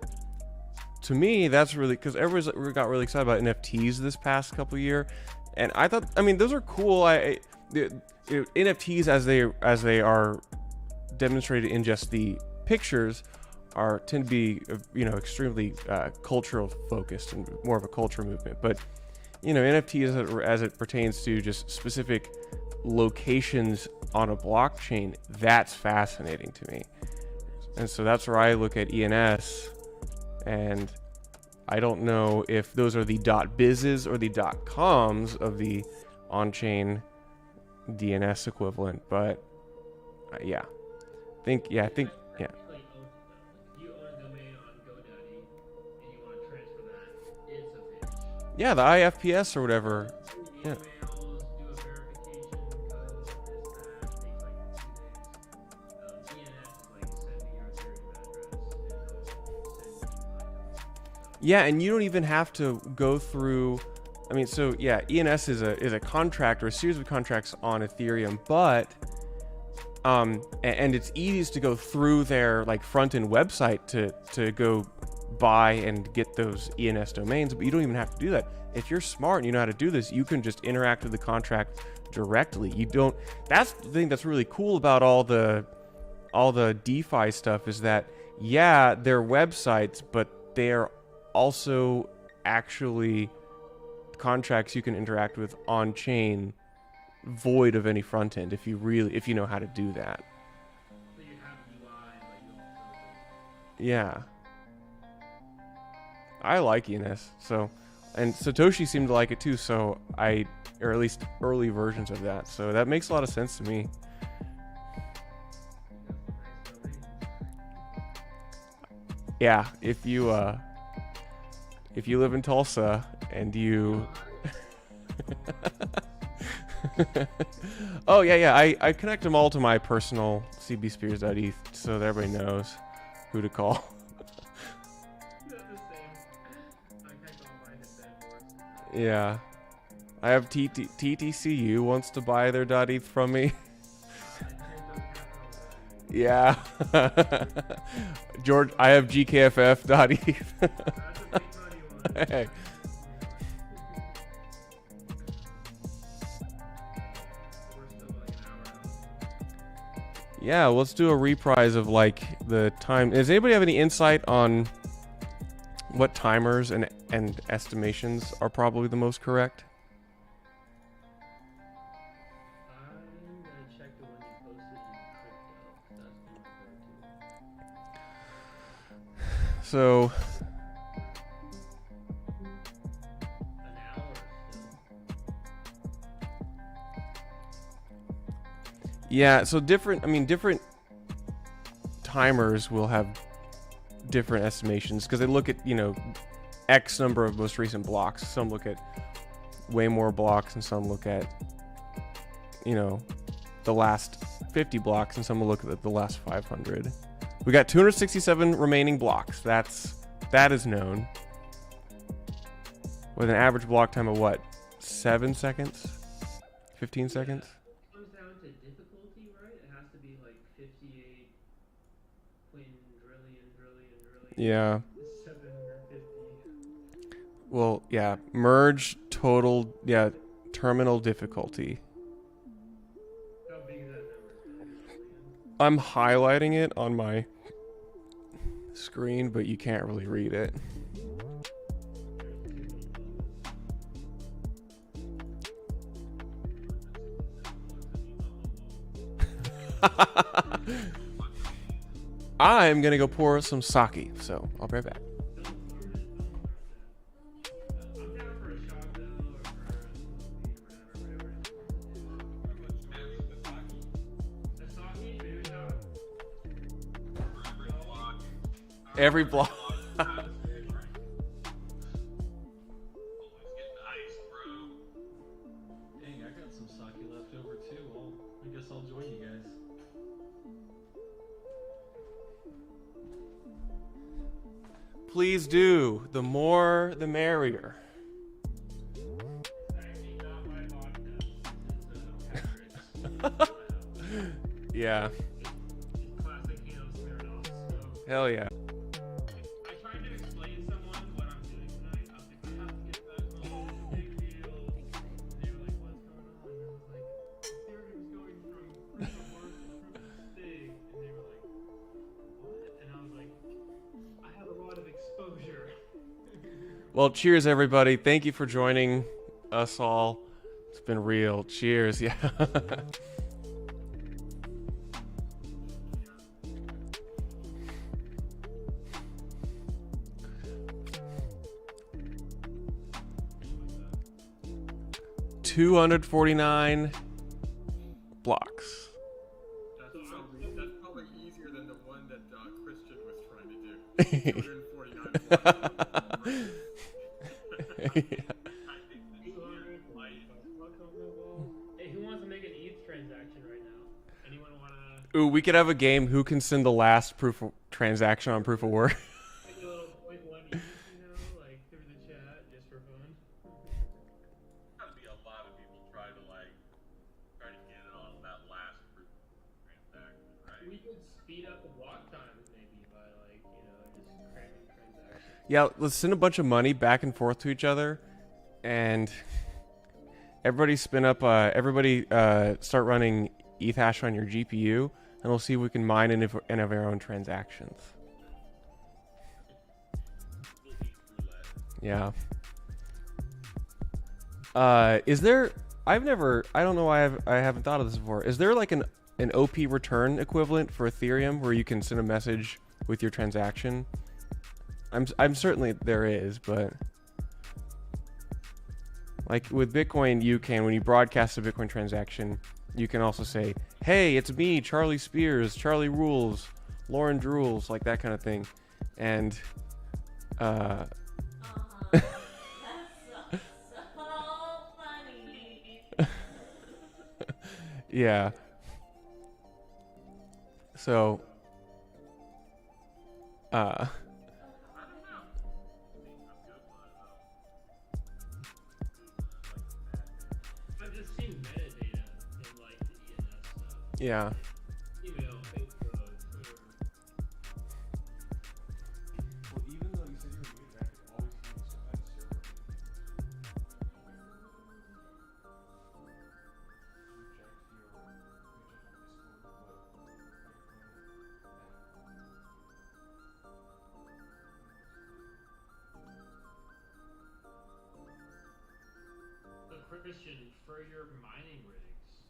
to me, that's really, because everyone got really excited about NFTs this past couple year, and I thought, I mean, those are cool. NFTs as they are demonstrated in just the pictures tend to be extremely cultural focused and more of a culture movement. But NFTs as it pertains to just specific locations on a blockchain, that's fascinating to me. And so that's where I look at ENS, and I don't know if those are the .bizes or the .coms of the on-chain DNS equivalent, but I think. You own a domain on GoDaddy and you want to transfer that, it's a bitch. Yeah, the IFPS or whatever. Yeah. Yeah, and you don't even have to go through. I mean, so yeah, ENS is a contract or a series of contracts on Ethereum, but and it's easiest to go through their like front end website to go buy and get those ENS domains, but you don't even have to do that. If you're smart and you know how to do this, you can just interact with the contract directly. You don't. That's the thing that's really cool about all the DeFi stuff is that they're websites, but they're also actually contracts you can interact with on chain, void of any front end, if you know how to do that. So you have UI, but you also... Yeah, I like ENS, and Satoshi seemed to like it too, or at least early versions of that, so that makes a lot of sense to me. Yeah, if you live in Tulsa and you oh yeah, I connect them all to my personal cbspears.eth so that everybody knows who to call. Yeah, I have TTCU wants to buy their .eth from me. Yeah. George, I have GKFF.eth. Hey. Yeah, let's do a reprise of like the time. Does anybody have any insight on what timers and estimations are probably the most correct? I'm gonna check the one you posted in crypto. So An hour still. yeah, so different timers will have different estimations because they look at, X number of most recent blocks. Some look at way more blocks and some look at, the last 50 blocks and some will look at the last 500. We got 267 remaining blocks. That is known. With an average block time of what? 7 seconds? 15 seconds? It comes down to difficulty, right? It has to be like 58 quadrillion. Yeah. 750. Well, yeah. Merge total, terminal difficulty. How big is that number? I'm highlighting it on my screen, but you can't really read it. I'm gonna go pour some sake, so I'll be right back. Every block. Dang, I got some sake left over too. I guess I'll join you guys. Please do. The more, the merrier. Yeah. Hell yeah. I tried to explain to someone what I'm doing tonight. I was like, I have to get back home. It's a big deal. They were like, what's going on? And I was like, Ethereum's going from proof of work to proof of stake. And they were like, what? And I was like, I have a lot of exposure. Well, cheers, everybody. Thank you for joining us all. It's been real. Cheers. Yeah. $249 blocks. That's probably easier than the one that Christian was trying to do. 249 Hey, who wants to make an ETH transaction right now? Anyone want to? Ooh, we could have a game. Who can send the last proof of transaction on proof of work? Like a little 0.1 ETH, you know, like through the chat, just for fun. Gotta be a lot of people try to get it on that last proof transaction, right? We could speed up the block times maybe by just cramming transactions. Yeah, let's send a bunch of money back and forth to each other, and everybody spin up. Everybody start running ETH hash on your GPU, and we'll see if we can mine any of our own transactions. Yeah. Is there? I don't know why I haven't thought of this before. Is there like an OP return equivalent for Ethereum where you can send a message with your transaction? I'm certainly there is, but like with Bitcoin, you can, when you broadcast a Bitcoin transaction, you can also say, "Hey, it's me, Charlie Spears, Charlie rules, Lauren drools," like that kind of thing, and yeah. So, I've just seen metadata in like the ENS stuff. yeah. Email, Facebook, Twitter. Well, even though you said you were doing that, it always seems to have a server. So Christian, for your mining rigs,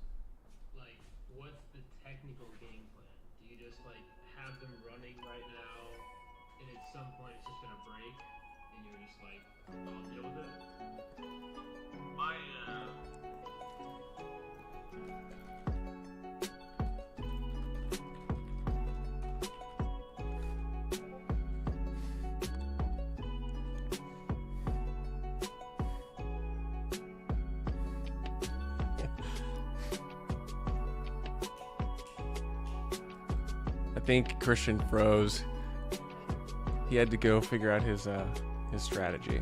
like, what's the technical game plan? Do you just like have them running right now, and at some point it's just gonna break, and you're just like, I'll deal with it? I think Christian froze. He had to go figure out his strategy.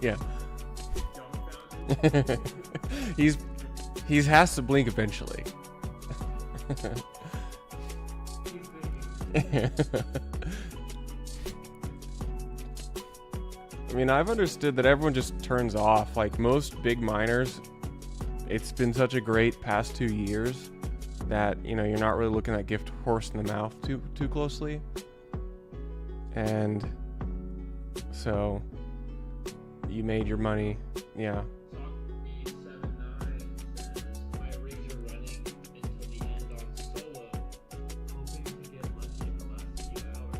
Yeah. He's has to blink eventually. I mean, I've understood that everyone just turns off. Like most big miners, it's been such a great past 2 years that, you know, you're not really looking at gift horse in the mouth too closely. And so you made your money. Yeah.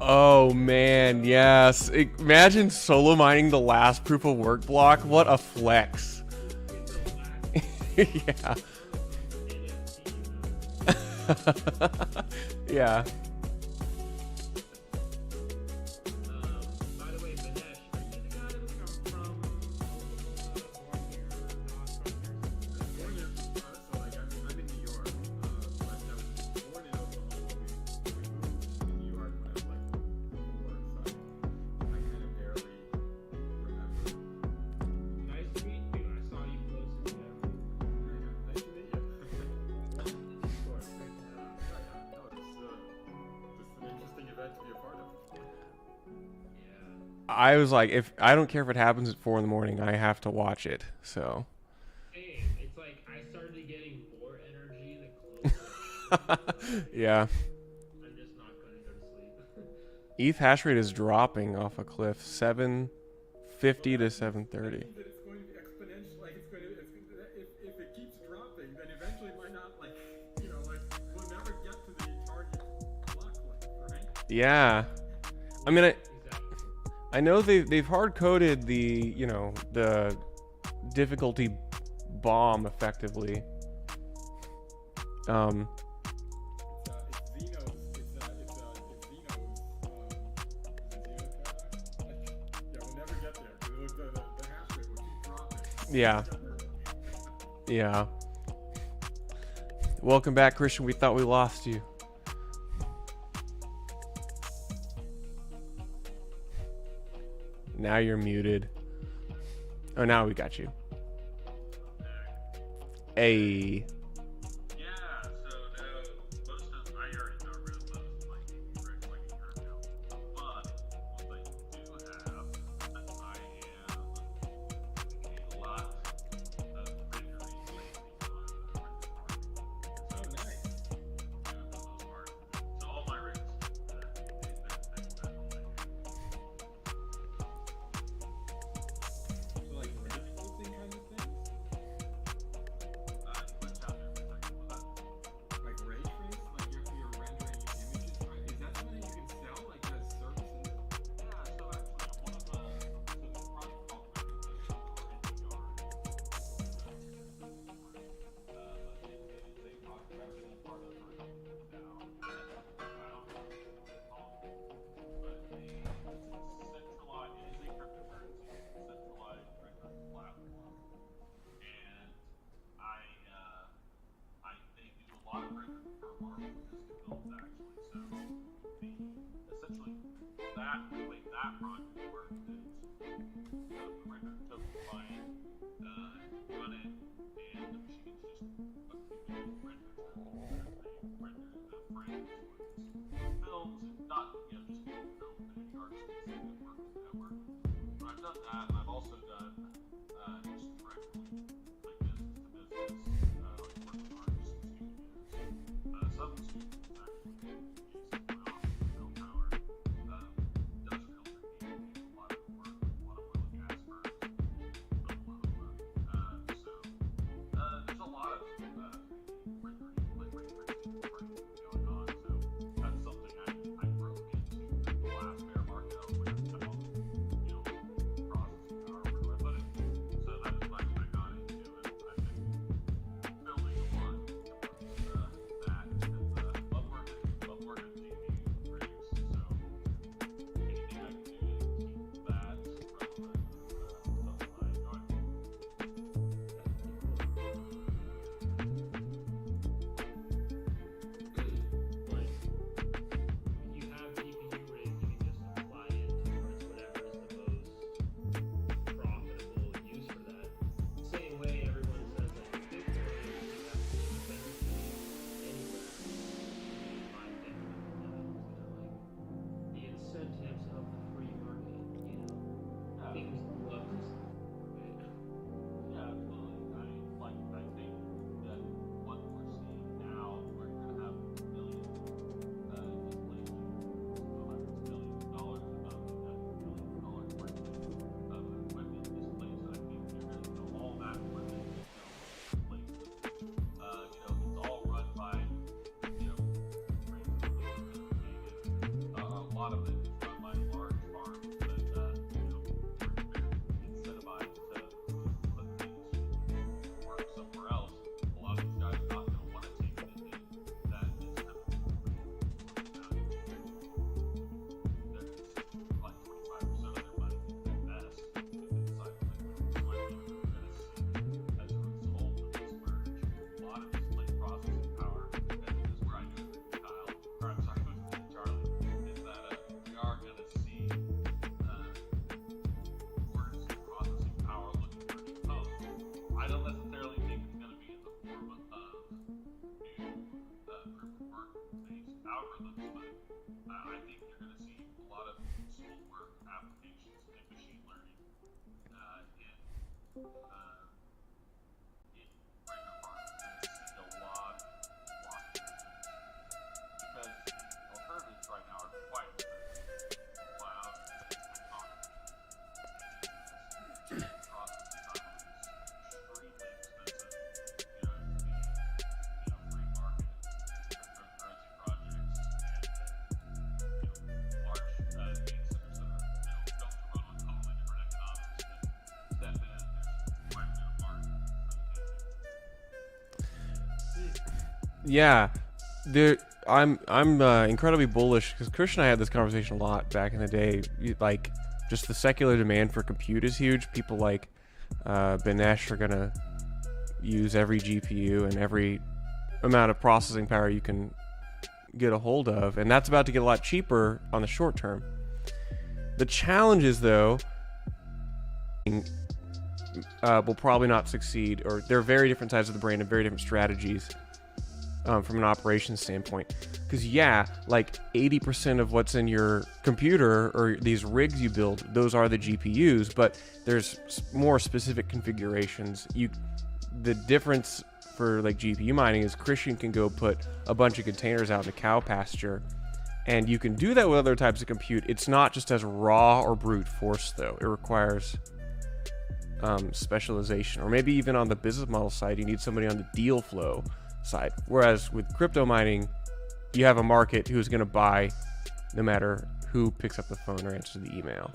Oh man, yes. Imagine solo mining the last proof of work block. What a flex. Yeah. Yeah. I was like, if I don't care if it happens at 4 a.m, I have to watch it. So. Hey, it's like I started getting more energy the closer. Yeah. I'm just not going to go to sleep. ETH hash rate is dropping off a cliff, 750 to 730. It's going to be exponential. Like if it keeps dropping, then eventually it might not we'll never get to the target block length, right? Yeah. I mean, I know they've hard coded the the difficulty bomb effectively. Yeah. Yeah. Welcome back, Christian. We thought we lost you. Now you're muted. Oh, now we got you. Hey. Yeah, so now most of I already got rid of most of my tricks like a year ago. But what I do have, I am a lot of rendering lately on the render party. So nice. For the most part. So all my rigs So like difficulty kind of things? Like ray trace? Like you're rendering images, right? Is that something you can sell like as services? Yeah, so actually one of the project called they do a lot of rendering for Marvel just to build actually. So essentially the way that project works is the render token client, run it, and the machines just accumulate renders as they render the frames or films, and not just film, but any artist can work with the network. But I've done that, and I've also done just directly like business to business, like work with artists and studios. Some studios actually use my office film power. Does filter need a lot of work with a lot of oil and gas firms in Oklahoma. So there's a lot of rendering, like ray tracing work going on. So that's something I broke into Yeah, I'm incredibly bullish because Christian and I had this conversation a lot back in the day. Like, just the secular demand for compute is huge. People like Benesh are gonna use every GPU and every amount of processing power you can get a hold of, and that's about to get a lot cheaper on the short term. The challenge is, though, will probably not succeed, or they're very different sides of the brain and very different strategies from an operations standpoint. Because yeah, like 80% of what's in your computer or these rigs you build, those are the GPUs, but there's more specific configurations. The difference for like GPU mining is Christian can go put a bunch of containers out in a cow pasture, and you can do that with other types of compute. It's not just as raw or brute force, though. It requires specialization, or maybe even on the business model side, you need somebody on the deal flow side. Whereas with crypto mining, you have a market who's going to buy no matter who picks up the phone or answers the email.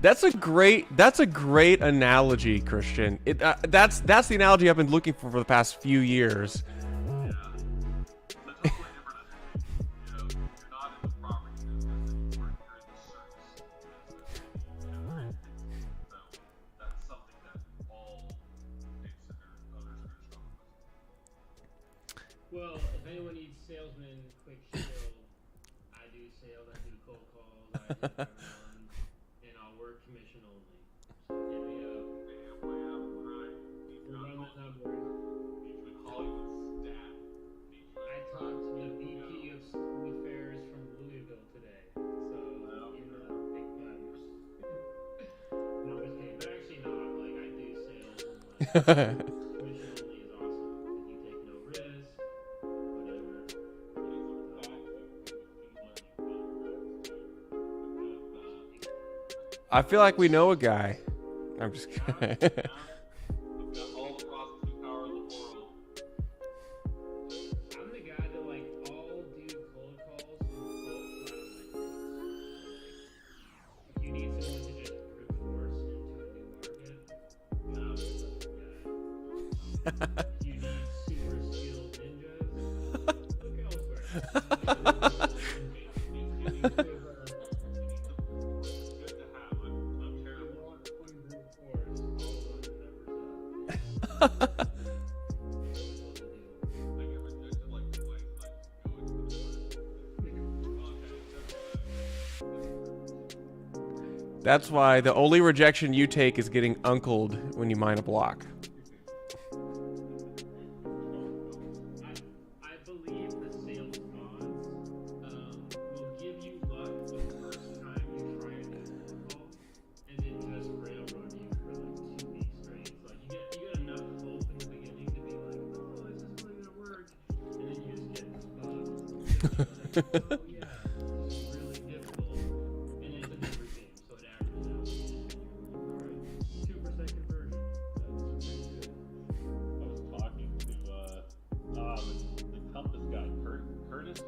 That's a great analogy, Christian. That's the analogy I've been looking for the past few years. Well, if anyone needs salesmen, quick shield. I do sales, I do cold calls, I do everyone, and I'll work commission only. So hit me up. Run the number. I talked to the VP of School Affairs from Louisville today, so you know, big vibes. No, I'm just kidding, but actually not. Like, I do sales and like. I feel like we know a guy. I'm just kidding. I'm the guy that like all do cold calls That's why the only rejection you take is getting uncled when you mine a block. I believe the sales gods will give you luck the first time you try a new protocol, and then just railroad you for like 2 weeks straight. So like you get enough hope in the beginning to be like, oh, this is really gonna work, and then you just get fucked. Oh yeah, this is really difficult, and it's a never game, so it averages out. 2% conversion. That's pretty good. I was talking to the Compass guy, Curtis.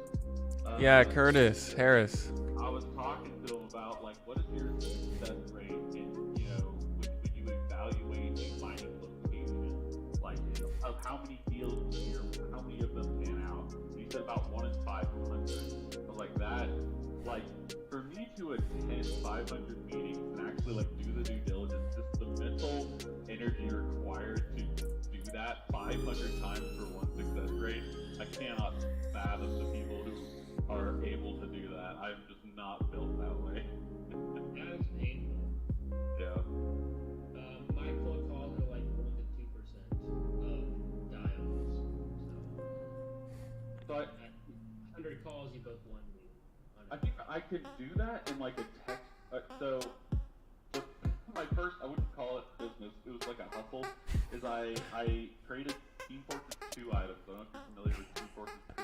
Yeah, Curtis Harris. I was talking to him about like, what is your success rate in, you know, when you evaluate a mining location, like of how many deals a year, how many of them pan out? He said about 1 in 500. So like that, like for me to attend 500 meetings and actually like do the due diligence, just the mental energy required to do that 500 times for one success rate, I cannot fathom the people who are able to do that. I'm just not built that way. That is painful. Yeah. My cold calls are like 1 to 2% of dials. So I, 100 calls, you book 1 lead. I think I could do that in like a text. So my first, I wouldn't call it business. It was like a hustle. Is I created Team Fortress 2 items. I don't know if you're familiar with Team Fortress 2.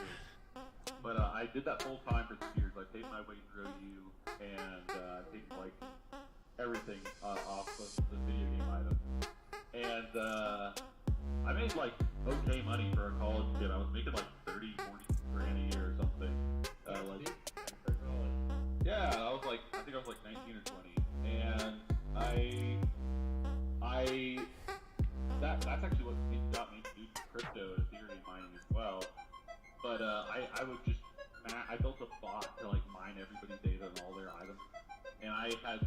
But I did that full time for 2 years. I paid my way through you and paid like everything off of the video game items. And I made like okay money for a college kid. I was making like 30, 40 grand a year or something. Yeah, I was like, I think I was like 19 or 20. And that's actually what got me to do crypto and Ethereum mining as well. But I would just, I built a bot to like mine everybody's data and all their items. And I had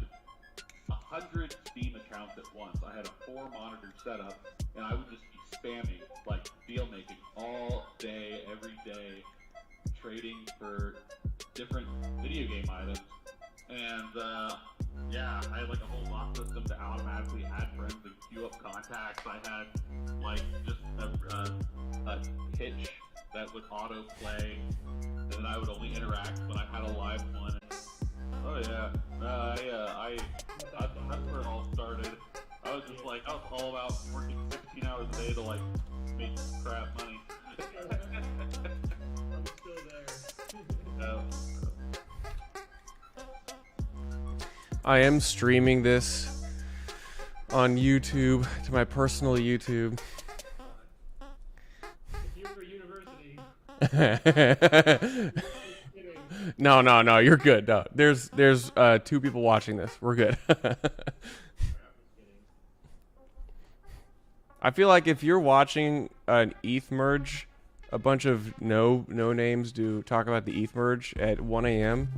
100 Steam accounts at once. I had a 4-monitor setup, and I would just be spamming, like deal making all day, every day, trading for different video game items. And yeah, I had like a whole bot system to automatically add friends and queue up contacts. I had like just a pitch that would auto play, and then I would only interact when I had a live one. Oh yeah, that's where it all started. I was just like, I was all about working 16 hours a day to like make crap money. I'm still there. I am streaming this on YouTube to my personal YouTube. No, you're good. No, there's 2 people watching this. We're good. I feel like if you're watching an ETH merge, a bunch of no names do talk about the ETH merge at 1 a.m.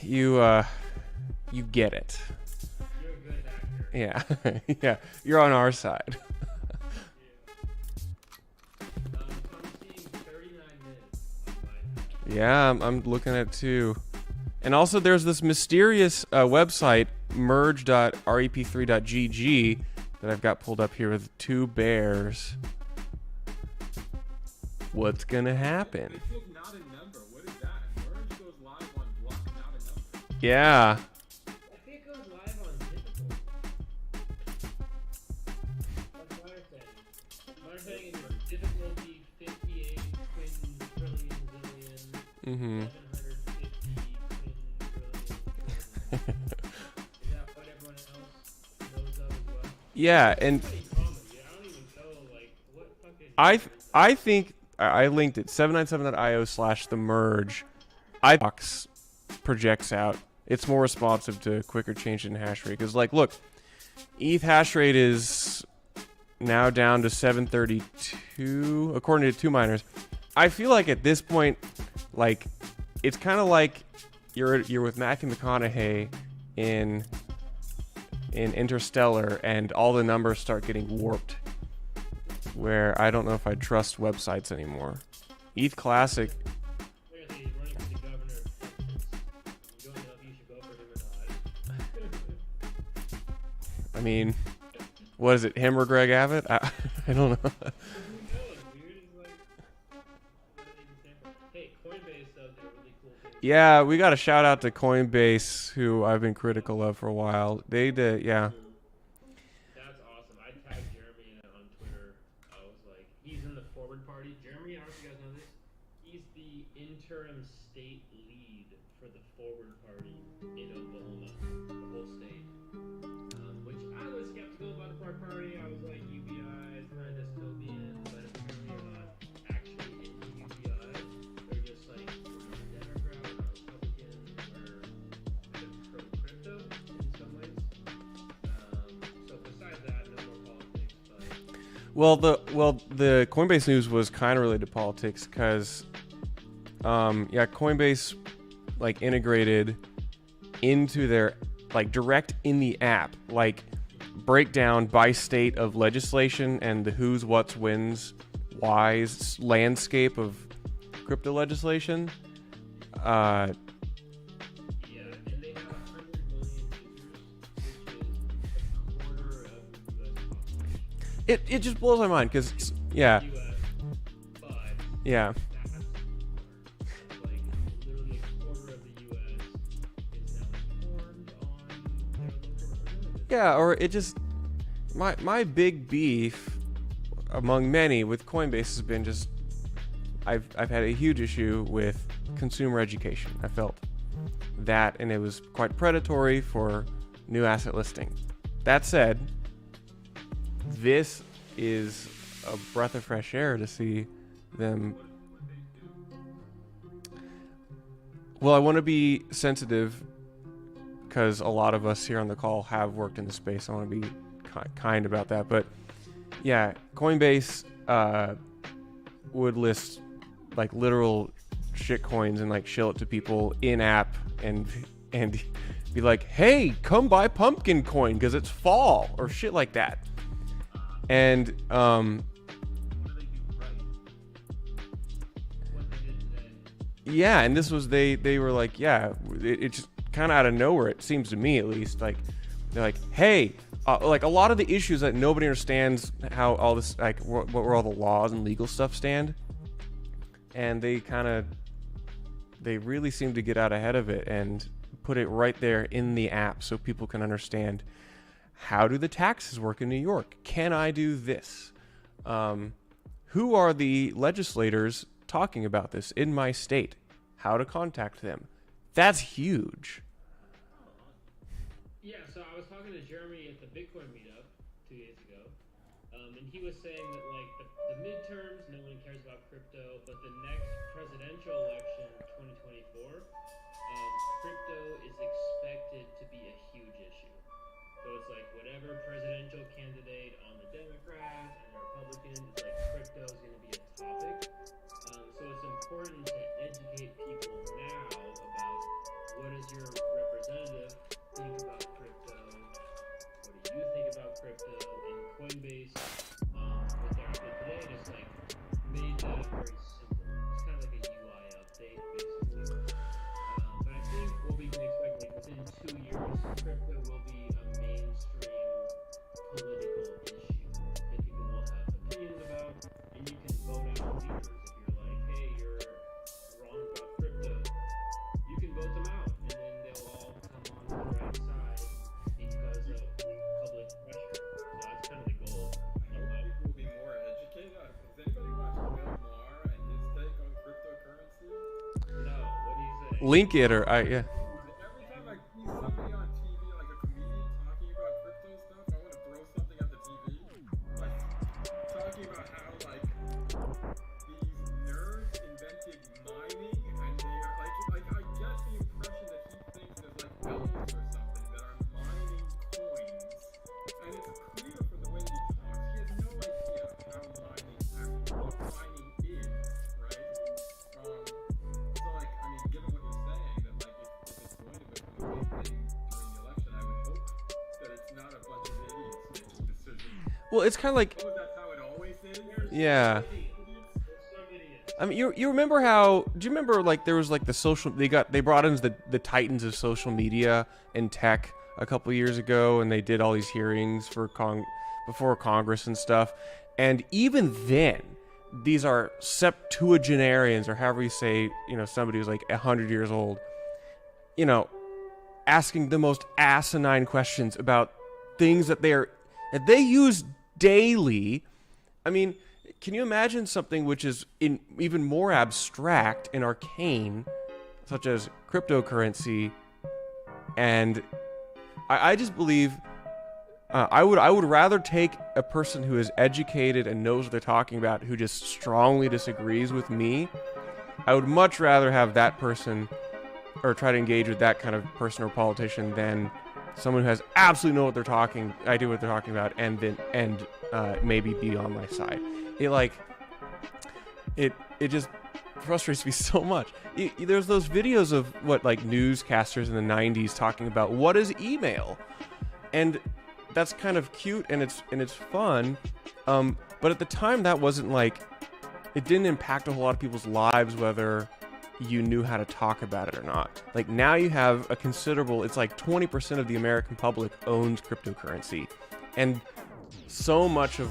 You get it. You're a good actor. Yeah, yeah, you're on our side. Yeah, I'm looking at it too. And also there's this mysterious website, merge.rep3.gg, that I've got pulled up here with 2 bears. What's gonna happen? Not a number. What is that? Merge goes live on block, not a number. Yeah. I think it goes live on difficult. That's what I'm saying. What I'm saying is difficulty 58 quintillion zillion. 750 quintillion. Is that what everyone else knows of as well? Yeah, and I think I linked it 797.io/themerge. iBox projects out. It's more responsive to quicker change in hash rate. Because, like, look, ETH hash rate is now down to 732, according to 2 miners. I feel like at this point, like, it's kind of like you're with Matthew McConaughey in Interstellar, and all the numbers start getting warped. Where I don't know if I trust websites anymore. ETH Classic. I mean, what is it? Him or Greg Abbott? I don't know. Yeah, we got a shout out to Coinbase, who I've been critical of for a while. They did, yeah. That's awesome. I tagged Jeremy in it on Twitter. I was like, he's in the forward party. Jeremy, I don't know if you guys know this. He's the interim state lead for the forward party in Oklahoma, the whole state. Which I was skeptical about the forward party. I was like, UBI is kind of dystopian, but apparently they're not actually into UBI. They're just like, we're not Democrat, we're not Republican, we're pro-crypto in some ways. So besides that, no more politics. But the Coinbase news was kind of related to politics because, Coinbase like integrated into their direct in the app breakdown by state of legislation and the who's, what's, when's, why's landscape of crypto legislation. And they have 100 million users, which is a quarter of the US population. It just blows my mind because yeah. Literally a quarter of the US is now informed on their local representatives. Yeah, or it just my big beef among many with Coinbase has been just I've had a huge issue with consumer education. I felt that, and it was quite predatory for new asset listing. That said, this is a breath of fresh air to see them. Well, I want to be sensitive because a lot of us here on the call have worked in the space. I want to be kind about that. But yeah, Coinbase would list literal shit coins and shill it to people in app and be like, hey, come buy pumpkin coin because it's fall or shit like that. And yeah, and this was they were like, yeah, it just kind of out of nowhere, it seems to me at least, they're like, hey, a lot of the issues that nobody understands how all this where all the laws and legal stuff stand, and they really seem to get out ahead of it and put it right there in the app so people can understand, how do the taxes work in New York? Can I do this? Who are the legislators talking about this in my state? How to contact them? That's huge. Yeah, so I was talking to Jeremy at the Bitcoin meetup 2 days ago, and he was saying that the midterms, no one cares about crypto, but the next presidential election, 2024, crypto is expected to be a huge issue. So it's whatever presidential candidate on the Democrats and the Republicans, crypto is going to be a topic. So it's important to educate people now about what does your representative think about crypto, what do you think about crypto, and Coinbase, what they did today, just made that very simple. It's kind of like a UI update, basically. But I think what we can expect, within 2 years, crypto will be a mainstream political issue that people will have opinions about, and you can vote out leaders. If you're hey, you're wrong about crypto, you can vote them out, and then they'll all come on the right side because of public pressure. So that's kind of the goal. People will be more educated. Has anybody watched Bill Maher and his take on cryptocurrency? No, what do you say? Link it or yeah. Every time I see somebody on TV, like a comedian talking about crypto stuff, I want to throw something at the TV. Talking about how these nerds invented mining, and they are I get the impression that he thinks there's elves or something that are mining coins, and it's clear from the way he talks, he has no idea what mining is, right? Well, it's kind of like. Oh, that's how it always is? Yeah. I mean, you remember how? Do you remember like there was like the social? They brought in the titans of social media and tech a couple years ago, and they did all these hearings for before Congress and stuff. And even then, these are septuagenarians, or however you say, somebody who's like 100 years old, asking the most asinine questions about things that they use daily. I mean, can you imagine something which is even more abstract and arcane, such as cryptocurrency? And I just believe I would rather take a person who is educated and knows what they're talking about, who just strongly disagrees with me. I would much rather have that person, or try to engage with that kind of person or politician, than someone who has absolutely know what they're talking about, and maybe be on my side. It just frustrates me so much. There's those videos of newscasters in the 90s talking about what is email, and that's kind of cute and it's fun, but at the time that wasn't it didn't impact a whole lot of people's lives whether you knew how to talk about it or not. Like, now you have a considerable, it's like 20% of the American public owns cryptocurrency, and so much of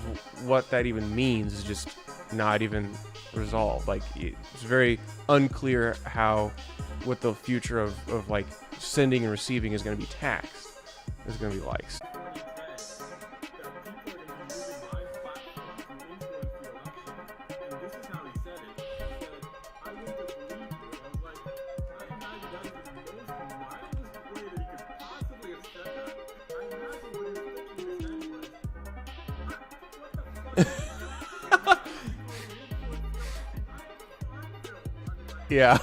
what that even means is just not even resolved. It's very unclear what the future of sending and receiving is going to be taxed. Is going to be like. Yeah.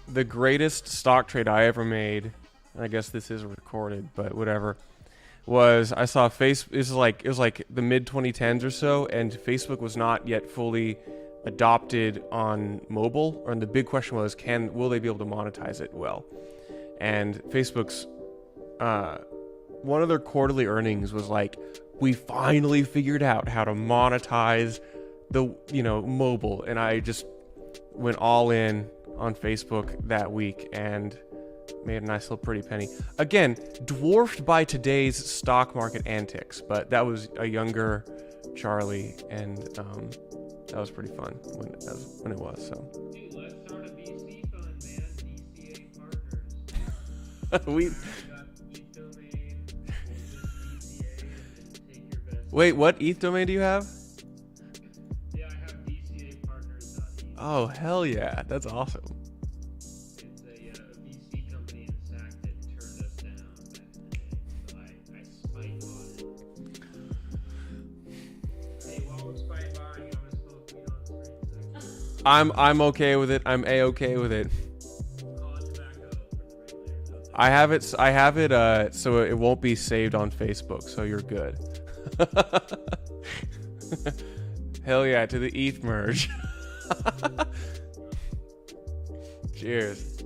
The greatest stock trade I ever made, I guess this is recorded, but whatever, was I saw it was like the mid 2010s or so, and Facebook was not yet fully adopted on mobile, and the big question was, will they be able to monetize it well? And Facebook's one of their quarterly earnings was like, we finally figured out how to monetize the mobile, and I just went all in on Facebook that week and made a nice little pretty penny. Again, dwarfed by today's stock market antics, but that was a younger Charlie, and that was pretty fun when it was. So. Dude, let's start a VC fund, man. DCA partners. We. I got ETH domain. We'll just DCA and take your best. Wait, what ETH domain do you have? Yeah, I have DCApartners.eth. Oh, hell yeah. That's awesome. It's a VC company in SAC that turned us down back in the day, so I spite bought it. Hey, while we're spite buying, I'm gonna smoke weed on the street. I'm okay with it. I'm a-okay with it. I have it so it won't be saved on Facebook, so you're good. Hell yeah, to the ETH merge. Cheers.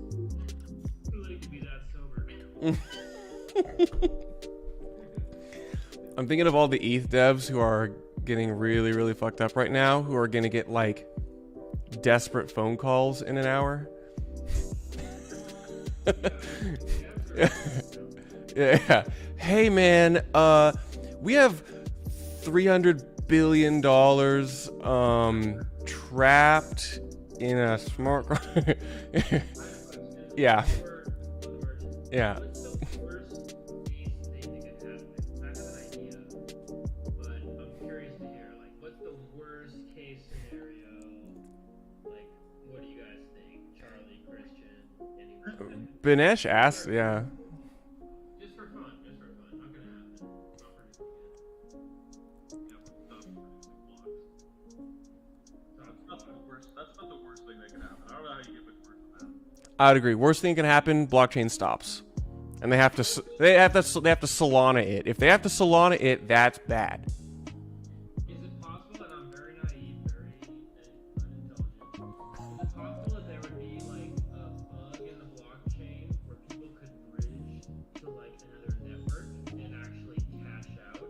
I'm thinking of all the ETH devs who are getting really, really fucked up right now, who are gonna get desperate phone calls in an hour. Yeah. Hey man, we have $300 billion trapped in a smart yeah. Yeah. Banesh asked, yeah. Just for fun, not gonna happen. Not That's not the worst thing that can happen. I would agree. Worst thing that can happen, blockchain stops. And they have to Solana it. If they have to Solana it, that's bad. Is it possible, and I'm very naive, very unintelligent, is it possible that there would be like a bug in the blockchain where people could bridge to like another network and actually cash out,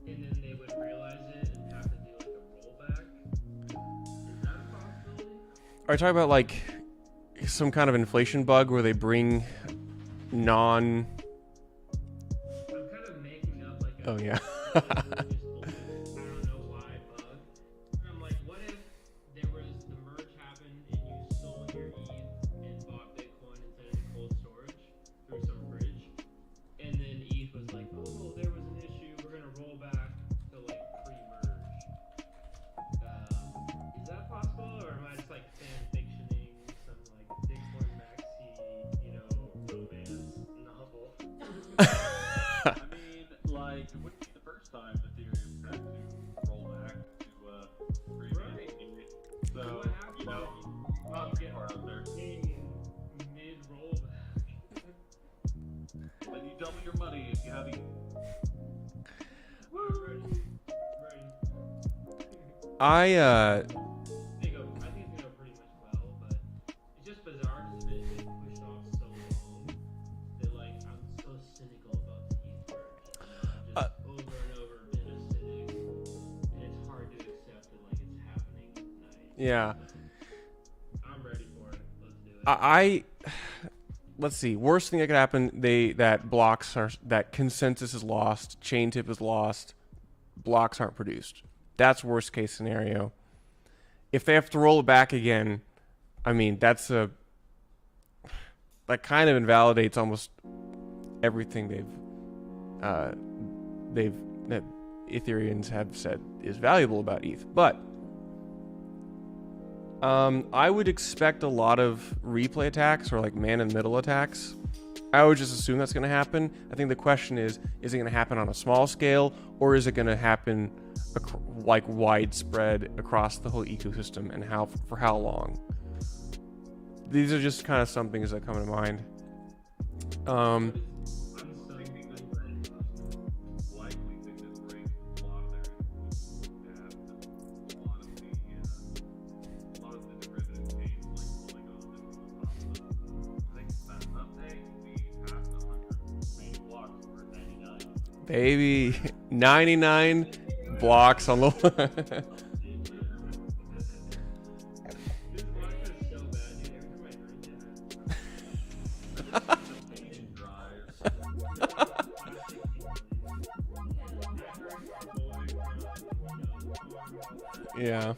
and then they would realize it and have to do like a rollback? Is that a possibility? Are you talking about like some kind of inflation bug where they bring I'm kind of making up like a oh yeah. I don't know why bug. And I'm like, what if there was the merge happened and you sold your ETH and bought Bitcoin instead of the cold storage through some bridge, and then ETH was like, oh, there was an issue, we're gonna roll back to like pre-merge. Is that possible, or am I just like fan fictioning some like Bitcoin maxi, romance novel? I mean, like, it wouldn't be the first time Ethereum had to roll back to pre-mint. So, get out there. Mid-rollback. Then you double your money if you have ETH. I think it's gonna go pretty much well, but it's just bizarre because it's been pushed off so long that like I'm so cynical about the ETH merge. Just over and over been a cynic, and it's hard to accept that like it's happening tonight. Yeah. I'm ready for it. Let's do it. Let's see. Worst thing that could happen, that consensus is lost, chain tip is lost, blocks aren't produced. That's worst case scenario. If they have to roll it back again, I mean, that kind of invalidates almost everything that Ethereans have said is valuable about ETH. But I would expect a lot of replay attacks or like man-in-the-middle attacks. I would just assume that's going to happen. I think the question is it going to happen on a small scale, or is it going to happen like widespread across the whole ecosystem, and for how long? These are just kind of some things that come to mind. Baby, 99 blocks on the yeah.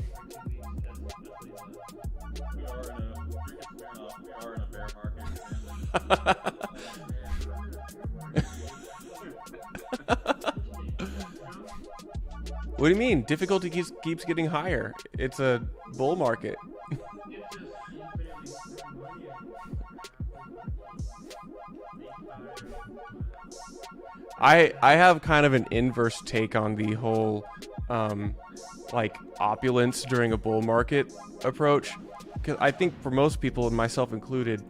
We are in a bear market. What do you mean? Difficulty keeps getting higher. It's a bull market. I have kind of an inverse take on the whole like opulence during a bull market approach, because I think for most people, and myself included,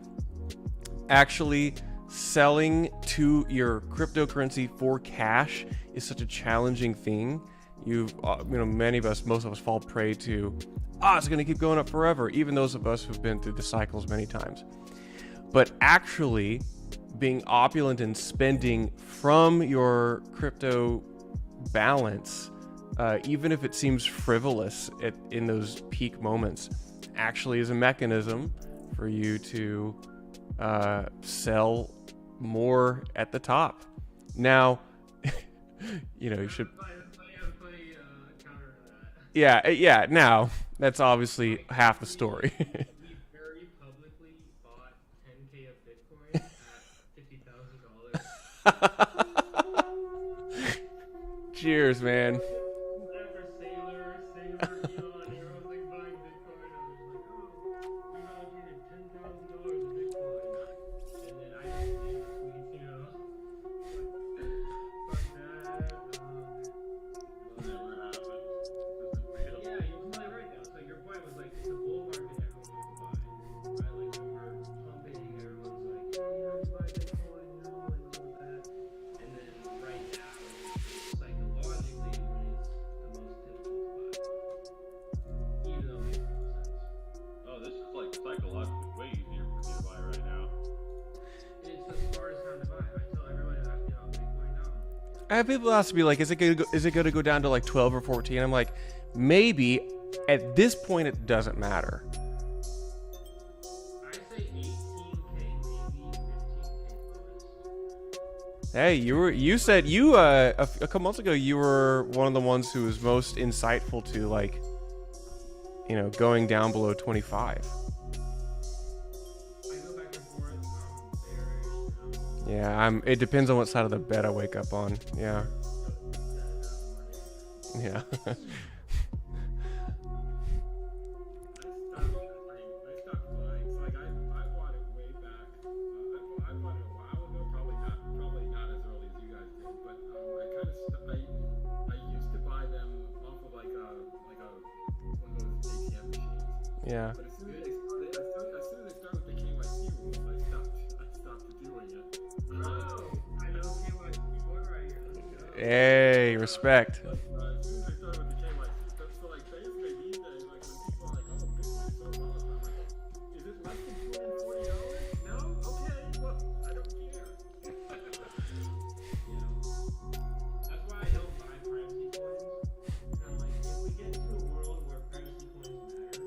actually selling to your cryptocurrency for cash is such a challenging thing. Many of us, most of us fall prey to, it's going to keep going up forever, even those of us who've been through the cycles many times. But actually being opulent and spending from your crypto balance, even if it seems frivolous in those peak moments, actually is a mechanism for you to sell more at the top. Now, you should... Yeah, now, that's obviously half the story. We very publicly bought 10K of Bitcoin at $50,000. Cheers, man. Oh, this is like psychologically way easier for me to buy right now. It's the smartest time to buy. I tell everyone to ask me about Bitcoin now. I have people ask me like, is it gonna go down to like 12 or 14? I'm like, maybe. At this point, it doesn't matter. I say 18K, maybe 15K. Hey, you said a couple months ago you were one of the ones who was most insightful to like, you know, going down below 25. Yeah, it depends on what side of the bed I wake up on. Yeah. Yeah. Yeah. But as soon as they start with the KYC rules, I stopped doing it. Oh, I know KYC boy right here. Let's go. Hey, respect. As soon as I start with the KYC, so like basically these days, like when people are like, oh, Bitcoin is so volatile, I'm like, is it less than $240? No? Okay, well, I don't care. That's why I don't buy privacy coins. I'm like, if we get to a world where privacy coins matter,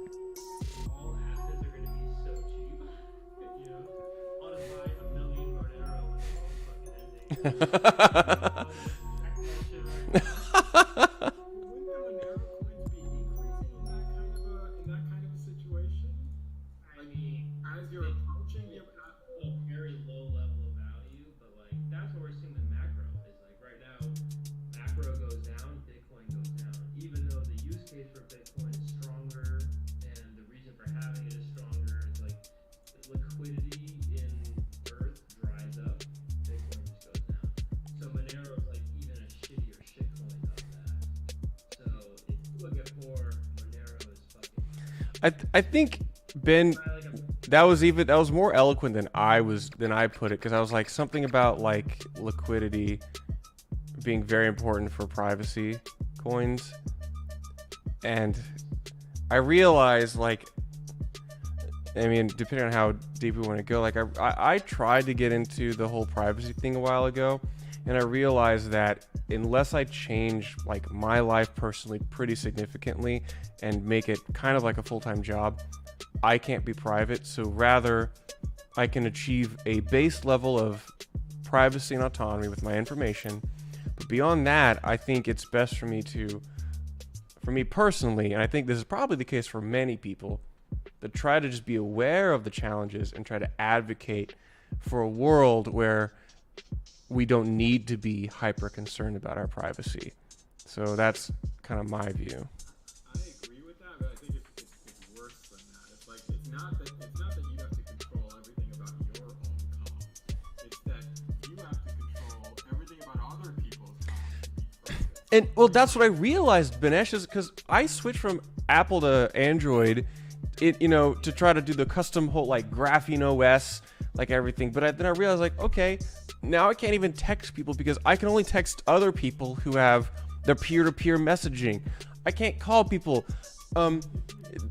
all assets are going to be so cheap. You know, I'll just buy a million Monero and all fucking ending. Very low level of value, but like that's what we're seeing in macro. Is like right now, macro goes down, Bitcoin goes down. Even though the use case for Bitcoin is stronger and the reason for having it is stronger, it's like liquidity in Earth dries up, Bitcoin just goes down. So Monero is like even a shittier shitcoin of that. So if you look at poor, Monero is fucking. I think Ben, that was more eloquent than I put it, because I was like something about like liquidity being very important for privacy coins, and I realized, like, I mean, depending on how deep we want to go, like I tried to get into the whole privacy thing a while ago, and I realized that unless I change like my life personally pretty significantly and make it kind of like a full-time job, I can't be private. So rather, I can achieve a base level of privacy and autonomy with my information. But beyond that, I think it's best for me personally, and I think this is probably the case for many people, to try to just be aware of the challenges and try to advocate for a world where we don't need to be hyper concerned about our privacy. So that's kind of my view. I agree with that, but I think it's worse than that. It's like it's not that you have to control everything about your own comms. It's that you have to control everything about other people's comms. And well, that's what I realized, Banesh, is because I switched from Apple to Android, to try to do the custom whole like Graphene OS, like everything. But then I realized, like, okay, now I can't even text people because I can only text other people who have their peer-to-peer messaging. I can't call people.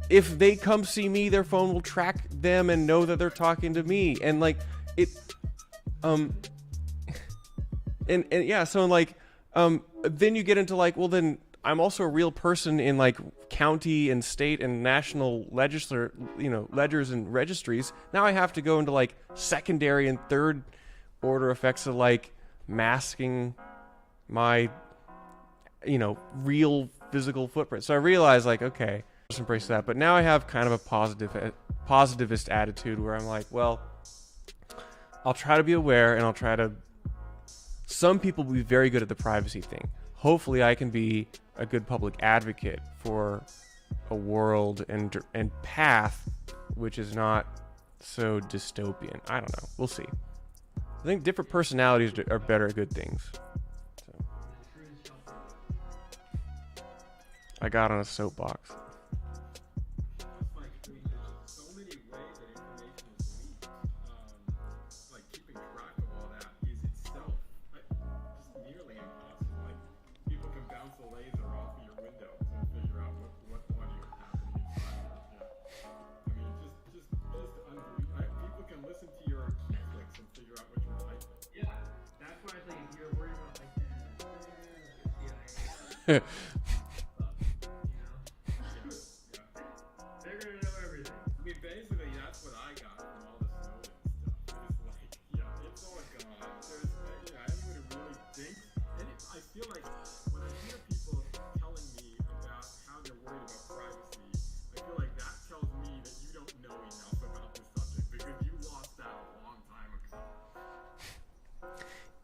If they come see me, their phone will track them and know that they're talking to me. And like it, and yeah. So like, then you get into like, well, then I'm also a real person in like county and state and national ledgers and registries. Now I have to go into like secondary and third order effects of like masking my, real physical footprint. So I realized, like, okay, just embrace that. But now I have kind of a positivist attitude where I'm like, well, I'll try to be aware, and I'll try to. Some people will be very good at the privacy thing. Hopefully, I can be a good public advocate for a world and path which is not so dystopian. I don't know. We'll see. I think different personalities are better at good things. So. I got on a soapbox. So many ways that information is leaked. Like keeping track They're gonna know everything. I mean, basically, that's what I got from all the Snowden stuff. It's like, yeah, it's all gone. There's, anybody really thinks, and I feel like when I hear people telling me about how they're worried about privacy, I feel like that tells me that you don't know enough about this subject because you lost that a long time ago.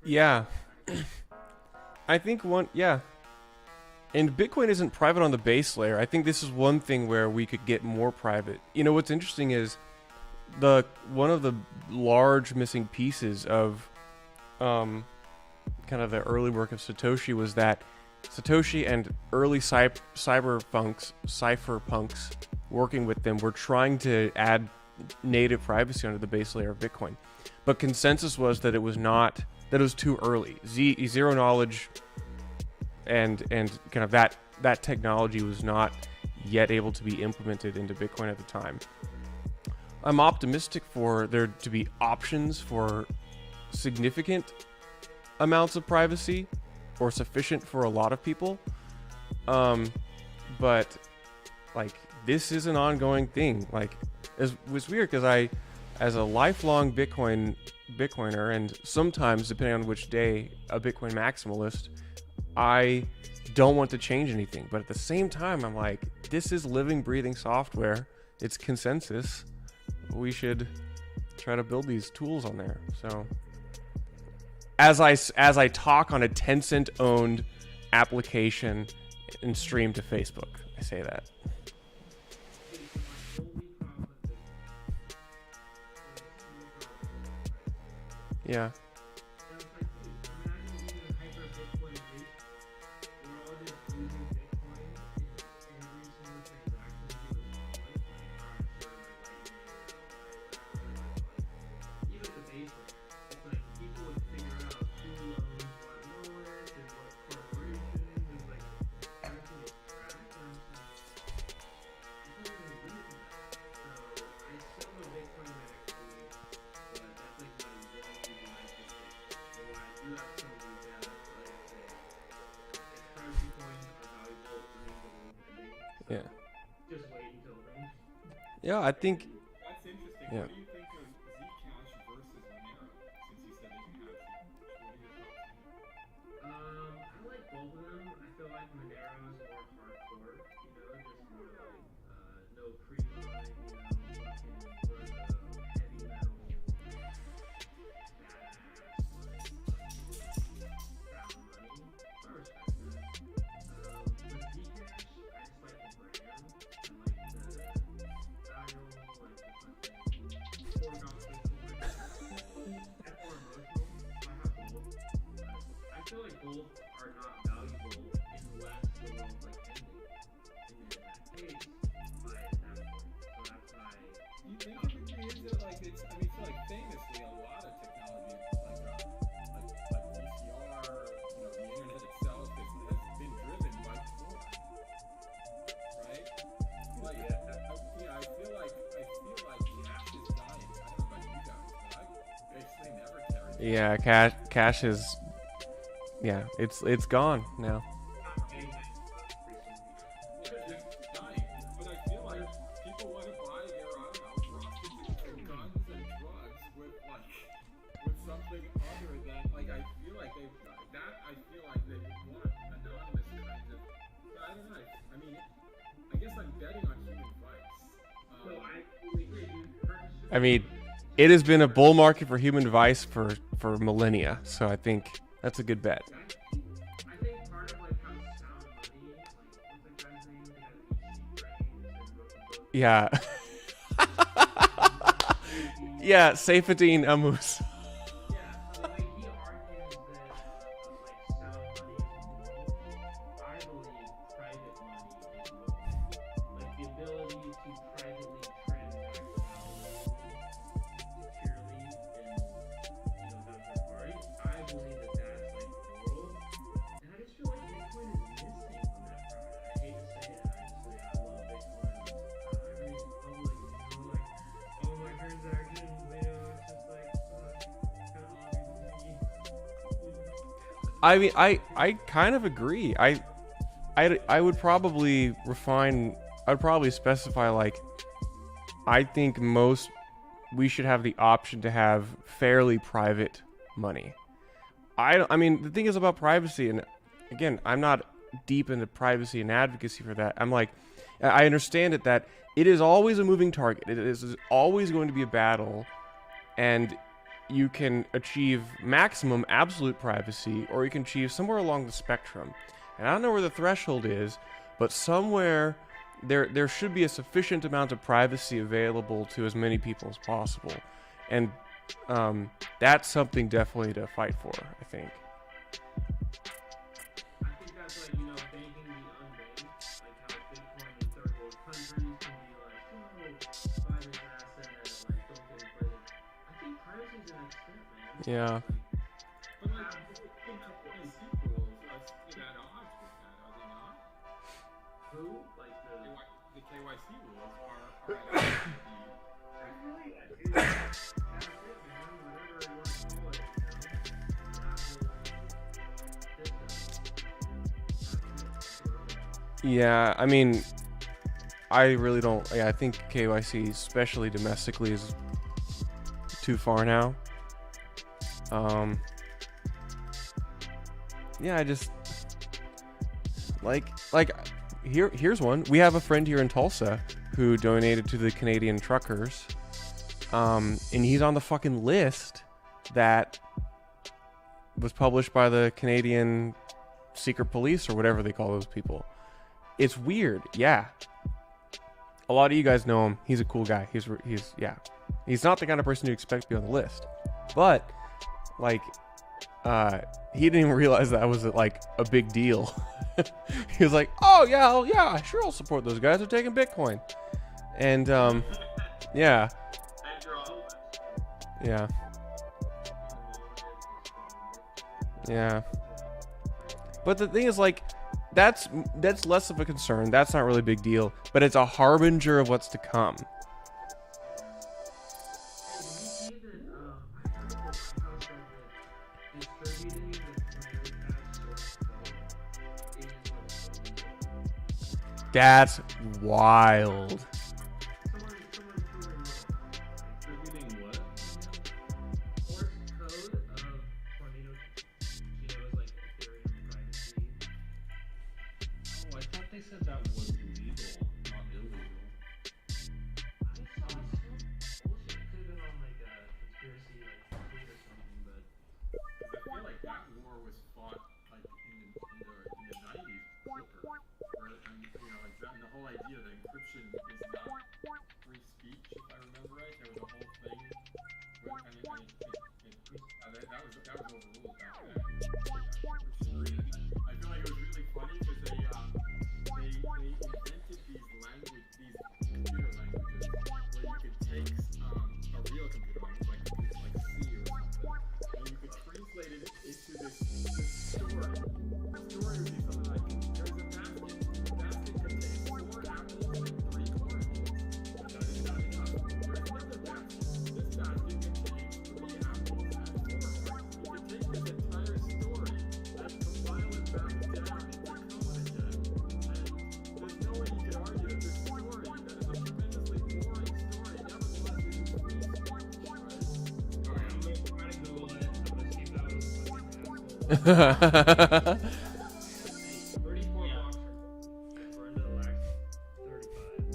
Yeah. I think and Bitcoin isn't private on the base layer. I think this is one thing where we could get more private. You know, what's interesting is one of the large missing pieces of kind of the early work of Satoshi was that Satoshi and early cypherpunks working with them were trying to add native privacy onto the base layer of Bitcoin. But consensus was that it was too early. Zero knowledge and kind of that technology was not yet able to be implemented into Bitcoin at the time. I'm optimistic for there to be options for significant amounts of privacy, or sufficient for a lot of people. But like, this is an ongoing thing. Like, it's weird because as a lifelong Bitcoiner, and sometimes, depending on which day, a Bitcoin maximalist, I don't want to change anything. But at the same time, I'm like, this is living, breathing software. It's consensus. We should try to build these tools on there. So as I talk on a Tencent owned application and stream to Facebook, I say that. Yeah. Yeah. Yeah, I think. That's interesting. Yeah. What do you think of Zcash versus Monero? Since you said that you have Zcash, what are your thoughts on that? I like both of them. I feel like Monero is more hardcore, just more like no pre-line, looking for the heavy metal, badass, sound money. I respect that. With Zcash, I just like the brand. I like the style, like the fucking foregone Bitcoin. That's more emotional, so I have both. I feel like both are not valuable unless the world's like ending. And in that case, buy at that point. So that's why. Do you think it is that like it's? I mean, I feel like famously a lot of technology, like VCR, the internet itself has been driven by porn, right? Like, I feel like cash is dying. I don't know about you guys, but I basically never carried. Yeah, cash is. Yeah, it's gone now. But I feel like people want to buy their, prostitutes and guns and drugs with something other than, I feel like they want anonymous kinds of, I don't know. I mean, I guess I'm betting on human vice. I mean, it has been a bull market for human vice for millennia, so I think that's a good bet. I think part of how sound money, what's that guy's name? Yeah. Yeah, Saifuddin Ammous. I mean, I kind of agree. I would probably refine. I'd probably specify like, I think we should have the option to have fairly private money. I mean, the thing is about privacy, and again, I'm not deep into privacy and advocacy for that. I'm like, I understand it that it is always a moving target. It is always going to be a battle, and you can achieve maximum absolute privacy, or you can achieve somewhere along the spectrum. And I don't know where the threshold is, but somewhere there should be a sufficient amount of privacy available to as many people as possible. And that's something definitely to fight for, I think. I think that's like, you know, banking the unbanked, like how Bitcoin in third world countries can be like, oh, buy this asset, like don't get inflated. I think privacy is the next step, man. Yeah. But like, KYC rules are at odds with that, are they not? Who? Like the KYC rules are at odds with the... Yeah, I mean, I really don't. Yeah, I think KYC, especially domestically, is too far now. Yeah, I just like here's one. We have a friend here in Tulsa who donated to the Canadian truckers, and he's on the fucking list that was published by the Canadian secret police or whatever they call those people. It's weird, yeah. A lot of you guys know him. He's a cool guy. He's He's not the kind of person you expect to be on the list, but like, he didn't even realize that was like a big deal. He was like, "Oh yeah, sure, I'll support those guys. They're taking Bitcoin," and yeah. But the thing is, like, that's less of a concern. That's not really a big deal, but it's a harbinger of what's to come. That's wild.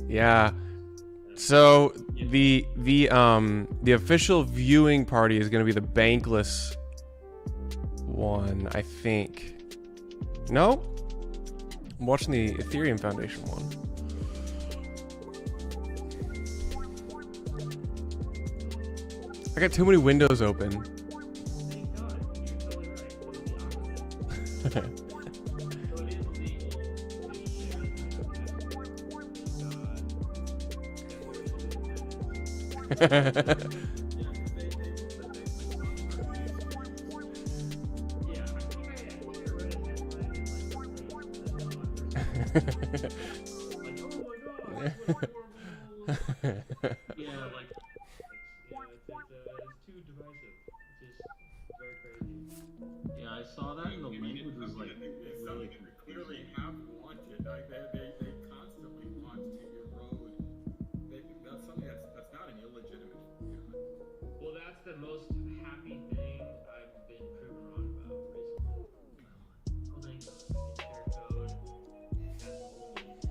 Yeah. So the official viewing party is going to be the bankless one, I think. No? I'm watching the Ethereum Foundation one. I got too many windows open. Yeah, I saw that, and the language was like It's something they clearly have wanted. Like they constantly want to erode. That's something that's not an illegitimate. Well, that's the most happy thing I've been proven wrong about recently. Oh, thank God. Share code. That's what we need.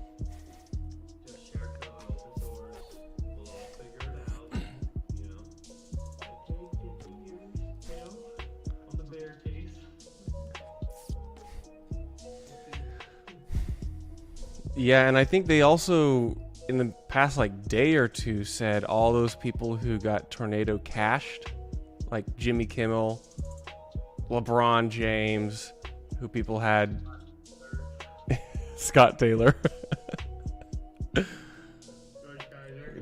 Just share code, open source. We'll all figure it out. You know? It takes 50 years, you know? On the bear case. Yeah, and I think they also, in the past like day or two, said all those people who got tornado cashed, like Jimmy Kimmel, LeBron James, who people had, Scott Taylor.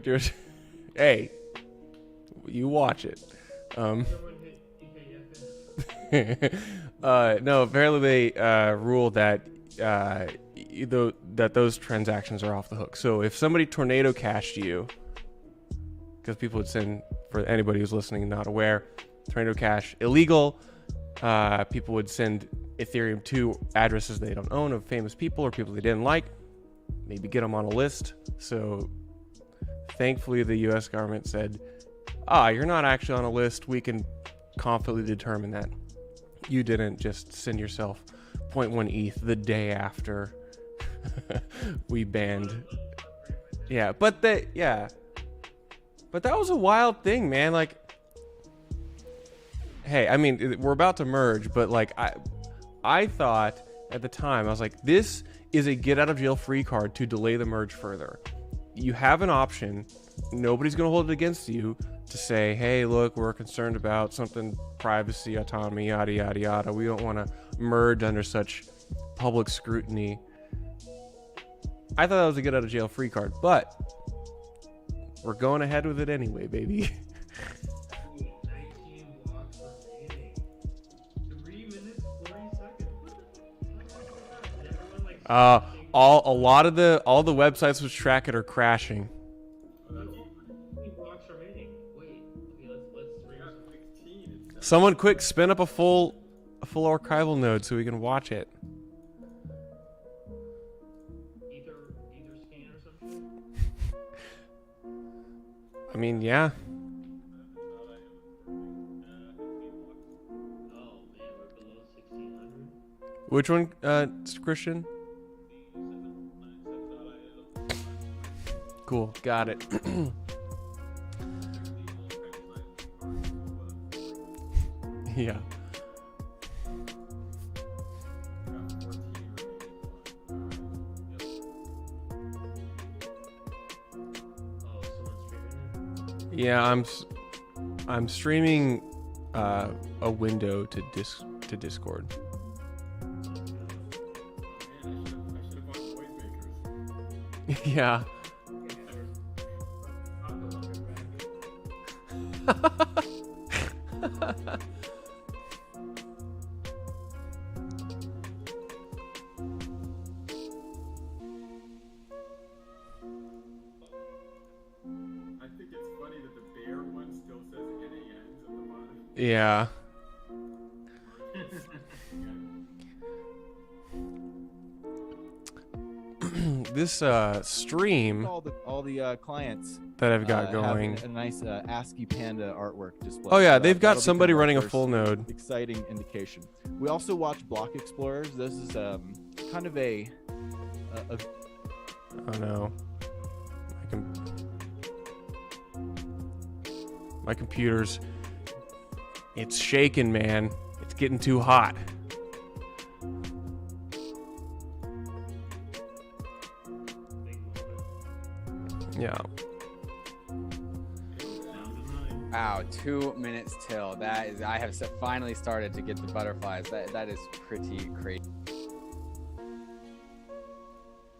George, hey, you watch it. No, apparently they ruled that that those transactions are off the hook. So if somebody tornado cashed you, because people would send, for anybody who's listening not aware, tornado cash illegal. People would send Ethereum to addresses they don't own of famous people or people they didn't like, maybe get them on a list. So thankfully the US government said, you're not actually on a list. We can confidently determine that you didn't just send yourself 0.1 ETH the day after we banned. Yeah, but that was a wild thing, man. Like, hey, I mean, we're about to merge, but like I thought at the time, I was like, this is a get out of jail free card to delay the merge further. You have an option. Nobody's going to hold it against you to say, hey, look, we're concerned about something, privacy, autonomy, yada, yada, yada. We don't want to merge under such public scrutiny. I thought that was a get out of jail free card, but we're going ahead with it anyway, baby. 19 blocks remaining. 3 minutes, 40 seconds. Everyone, like, all the websites which track it are crashing. Blocks remaining. Wait, okay, let's Someone quick spin up a full archival node so we can watch it. Ether scan or something? I mean, yeah. Oh man, we're below 1600. Which one, Christian? Cool, got it. Yeah. Yeah, I'm streaming a window to Discord. Yeah. Yeah. This stream, all the clients that I've got going, have a nice ASCII Panda artwork display. Oh yeah, So they've got that'll somebody become our running a first full node. Exciting indication. We also watch Block Explorers. This is kind of a oh no, my computer's, it's shaking, man. It's getting too hot. Yeah. Wow, 2 minutes till. That is, I have finally started to get the butterflies. That is pretty crazy.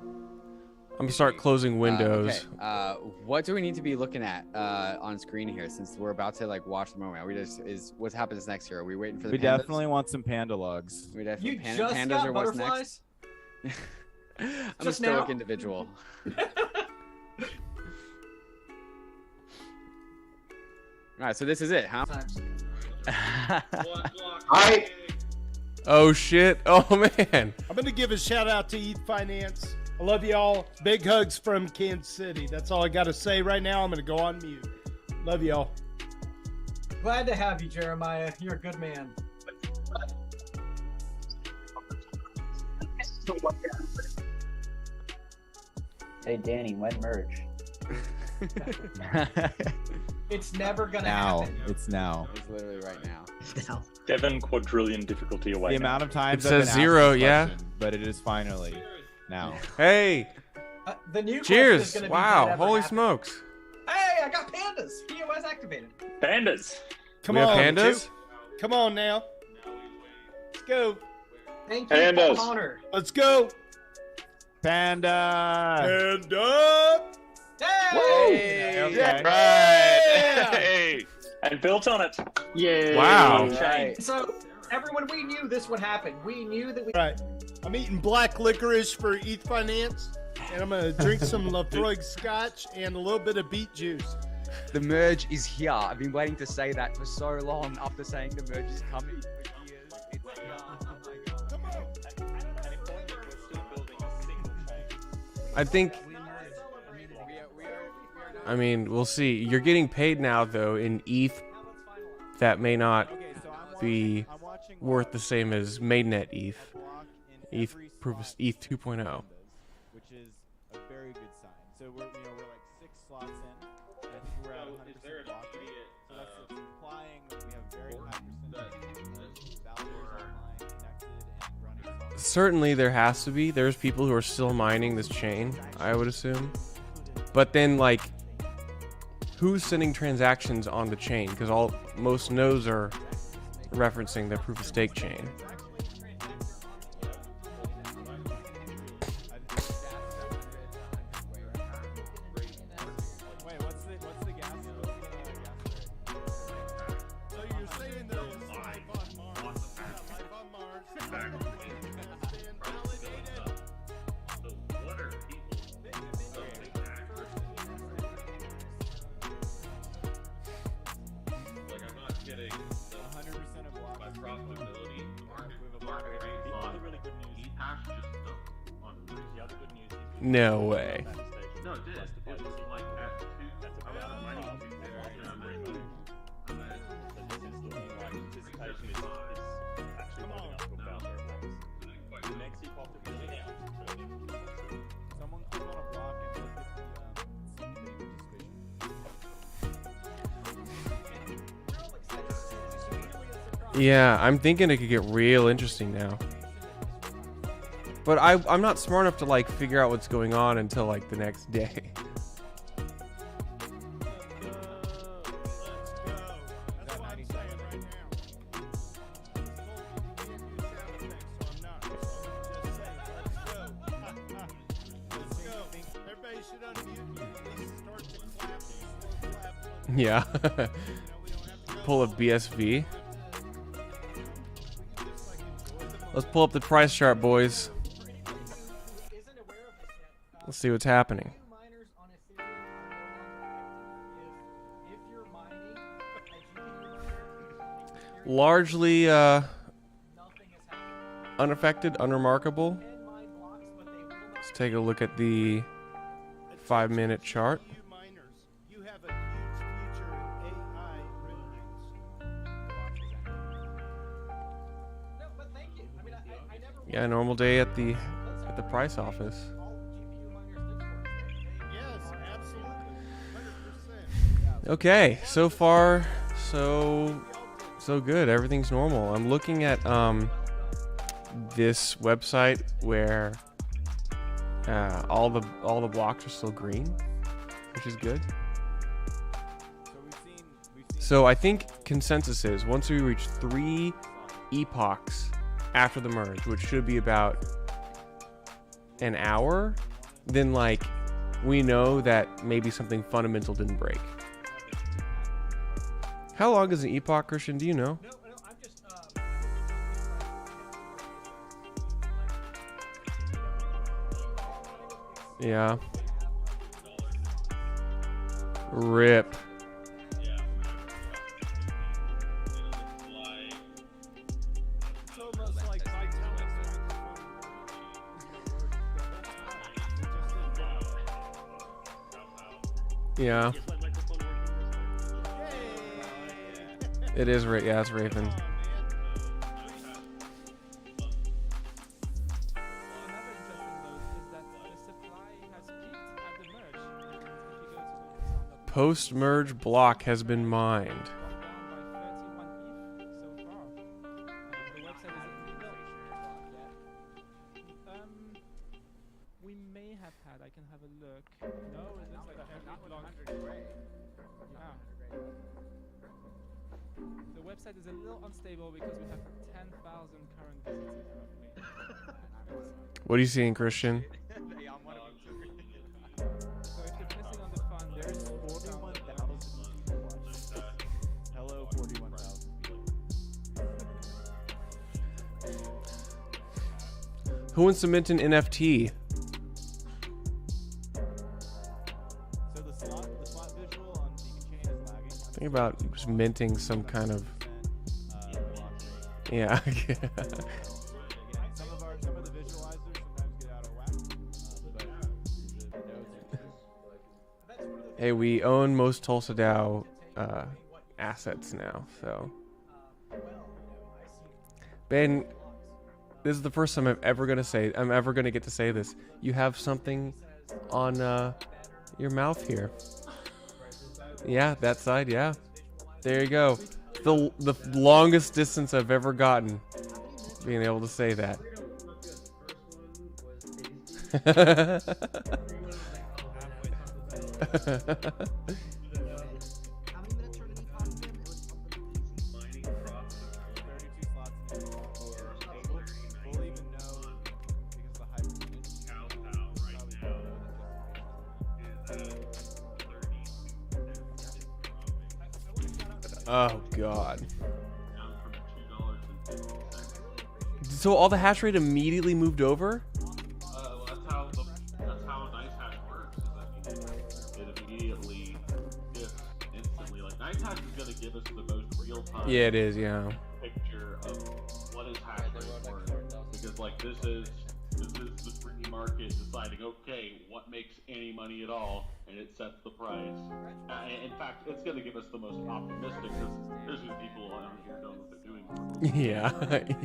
I'm gonna start closing windows. Okay. What do we need to be looking at on screen here, since we're about to like watch the moment? Are we just what happens next here? Are we waiting for the? We pandas? definitely want some panda logs. We definitely You just pandas got are what's butterflies? next. I'm a Just stoic now? individual. All right, so this is it, huh? Oh shit! Oh man! I'm gonna give a shout out to ETH Finance. I love y'all. Big hugs from Kansas City. That's all I gotta say right now. I'm gonna go on mute. Love y'all. Glad to have you, Jeremiah. You're a good man. Hey Danny, when merge? It's never gonna Now. happen. It's now. It's literally right now. 7 quadrillion difficulty away. The amount of times It I've says been 0, asked this yeah. question, but it is finally now. Hey! The new question is Cheers! gonna be Wow! whatever Holy happens. smokes! Hey, I got pandas. POS activated. Pandas. Come We have on, pandas? Come on now. Let's go. Thank you, Pandas. Connor. Let's go. Panda. Panda. Hey! Okay. Right. Hey. And built on it. Yay. Wow. Right. So, everyone, we knew this would happen. We knew that we. Right. I'm eating black licorice for ETH Finance, and I'm gonna drink some Lafroig Scotch and a little bit of beet juice. The merge is here. I've been waiting to say that for so long after saying the merge is coming for years. It's here. Oh my God. I think. I mean, we'll see. You're getting paid now, though, in ETH that may not be worth the same as mainnet ETH. ETH proof of ETH 2.0. Which is a very good sign. So we're like 6 slots in. I think we're at 100% block rate. So that's implying that we have very high percentage of validators online, connected, and running. Certainly, there has to be. There's people who are still mining this chain, I would assume. But then, like, who's sending transactions on the chain? Because most nodes are referencing the proof of stake chain. Wait, what's the gas? So you're saying there is life on Mars? Life on Mars. Been validated. So what are people like, I'm not kidding. 100% of block. My profitability, the market rate on really good news. ETH just on the other good news. No way. No, it did. It was like at 2. That's about money. Someone click on a block and look at the registration. Yeah, I'm thinking it could get real interesting now. But I'm not smart enough to like figure out what's going on until like the next day. Yeah. Pull up BSV. Let's pull up the price chart, boys. Let's see what's happening. Largely unaffected, unremarkable. Let's take a look at the 5-minute chart. Yeah, normal day at the price office. Okay, so far so good. Everything's normal. I'm looking at this website where all the blocks are still green, which is good. So I think consensus is once we reach 3 epochs after the merge, which should be about an hour, then like we know that maybe something fundamental didn't break. How long is an epoch, Christian? Do you know? Yeah. RIP. Yeah. It is yeah, it's Raven. Post-merge block has been mined. We may have had. I can have a look. No, it looks like every block. Yeah. The website is a little unstable because we have 10,000 current visitors roughly. What are you seeing, Christian? So if you're missing on the fund, there's 41,000 people watching. Hello, 41,000 people. Who wants to mint an NFT? So the slot visual on Beacon Chain is lagging. Think about just minting some kind of. Yeah. Some of the visualizers sometimes get out of whack, but the nodes are Hey, we own most TulsaDAO assets now, so. Ben, this is the first time I'm ever gonna get to say this. You have something on your mouth here. Yeah, that side. Yeah, there you go. The longest distance I've ever gotten, being able to say that. Oh God. So all the hash rate immediately moved over? Well, that's how nice hash works. Is that it immediately shifts instantly. Like nice hash is gonna give us the most real time. Yeah, it is. Yeah. Picture of what is hash rate worth, because like this is the free market deciding, okay, what makes any money at all, and it sets the price. In fact, it's going to give us the most optimistic, because there's the people around here know what they're doing. Yeah,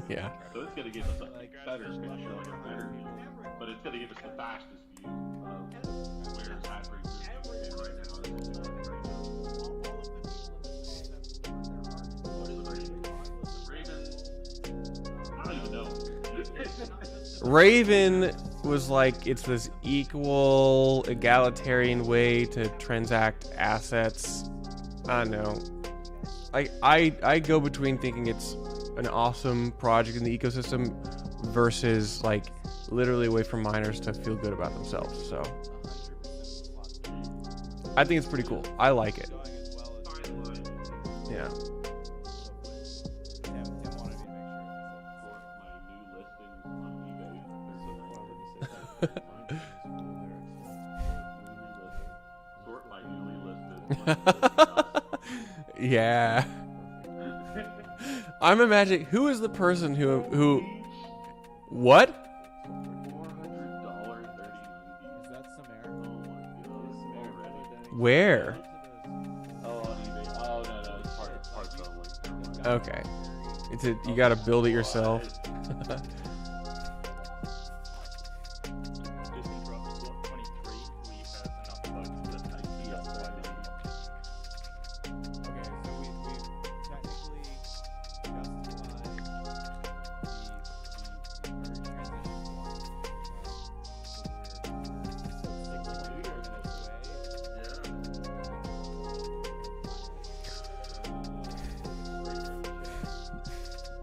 yeah. So it's going to give us a better picture, like a better view, but it's going to give us the fastest view of where hash rate is right now. I don't even know. Raven was like, it's this equal, egalitarian way to transact assets. I don't know. Like, I go between thinking it's an awesome project in the ecosystem versus like literally a way for miners to feel good about themselves. So I think it's pretty cool. I like it. Yeah. Yeah. I'm imagining who is the person who what? Where? Okay. You gotta build it yourself.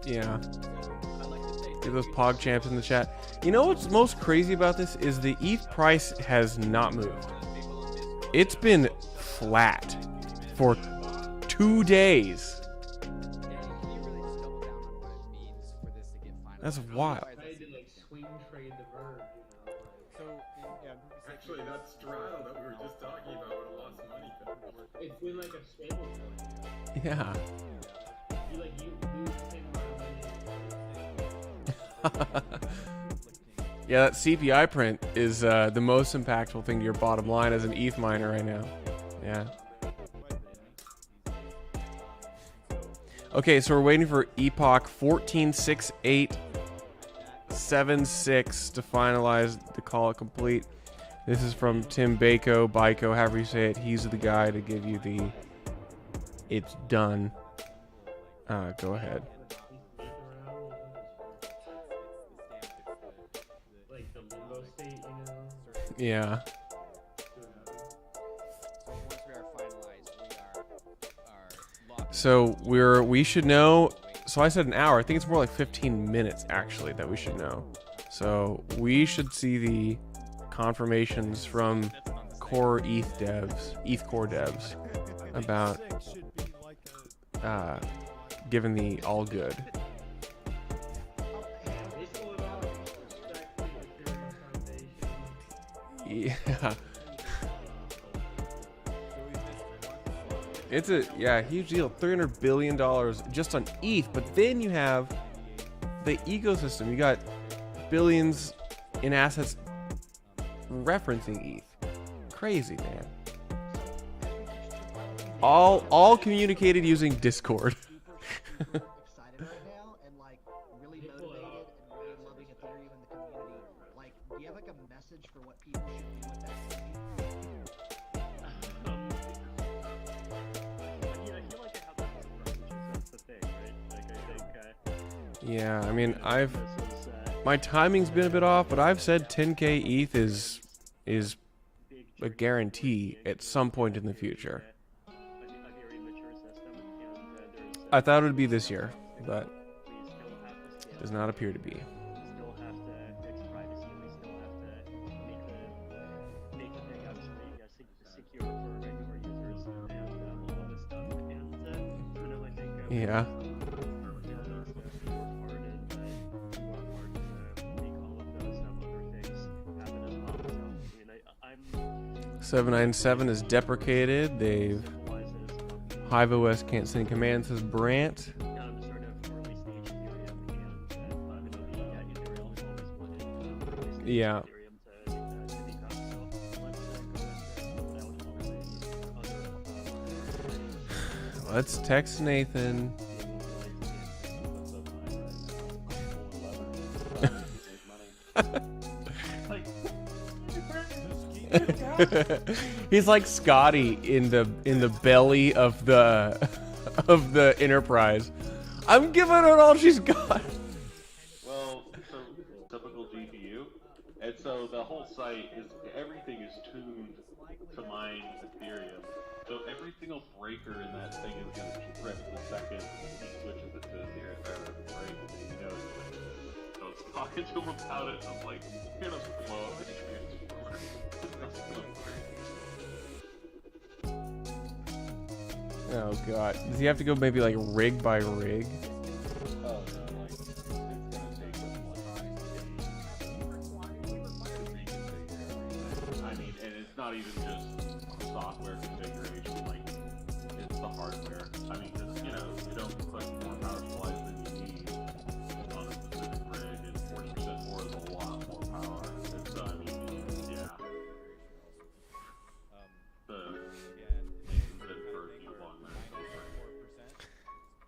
Yeah. Get those pog champs in the chat. You know what's most crazy about this is the ETH price has not moved. It's been flat for 2 days. That's wild. Actually, that straddle that we were just talking about would have lost money. It's been like a stable coin. Yeah. Yeah, that CPI print is the most impactful thing to your bottom line as an ETH miner right now. Yeah. Okay, so we're waiting for Epoch 146876 to finalize the call it complete. This is from Tim Baco, however you say it. He's the guy to give you the it's done. Go ahead. Like the limbo state, Yeah. So we should know. So I said an hour. I think it's more like 15 minutes actually that we should know. So we should see the confirmations from core ETH core devs about given the all good. Yeah. It's a huge deal. $300 billion just on ETH, but then you have the ecosystem. You got billions in assets referencing ETH. Crazy, man. All communicated using Discord. Excited right now and like really motivated and really loving Ethereum and the community. Like, do you have like a message for what people should do with that community? Yeah, I mean, my timing's been a bit off, but I've said 10k ETH is a guarantee at some point in the future. I thought it would be this year, but does not appear to be. Yeah. .797 is deprecated. They've HiveOS can't send commands, says Brant. Yeah. Let's text Nathan. He's like Scotty in the belly of the Enterprise. I'm giving her all she's got. Well, so typical GPU, and so the whole site is everything is tuned to mine Ethereum. So every single breaker in that thing is going to trip the second he switches it to Ethereum. Right? You know, so I was talking to him about it. I'm like, you're gonna blow up the transformer. Oh god. Does he have to go maybe like rig by rig? Oh no, like it's gonna take him like I mean, and it's not even just software configuration, like it's the hardware. I mean, just, you know, you don't put more power supplies than you need on a specific rig, and 40% more is a lot more power. And so, I mean, yeah.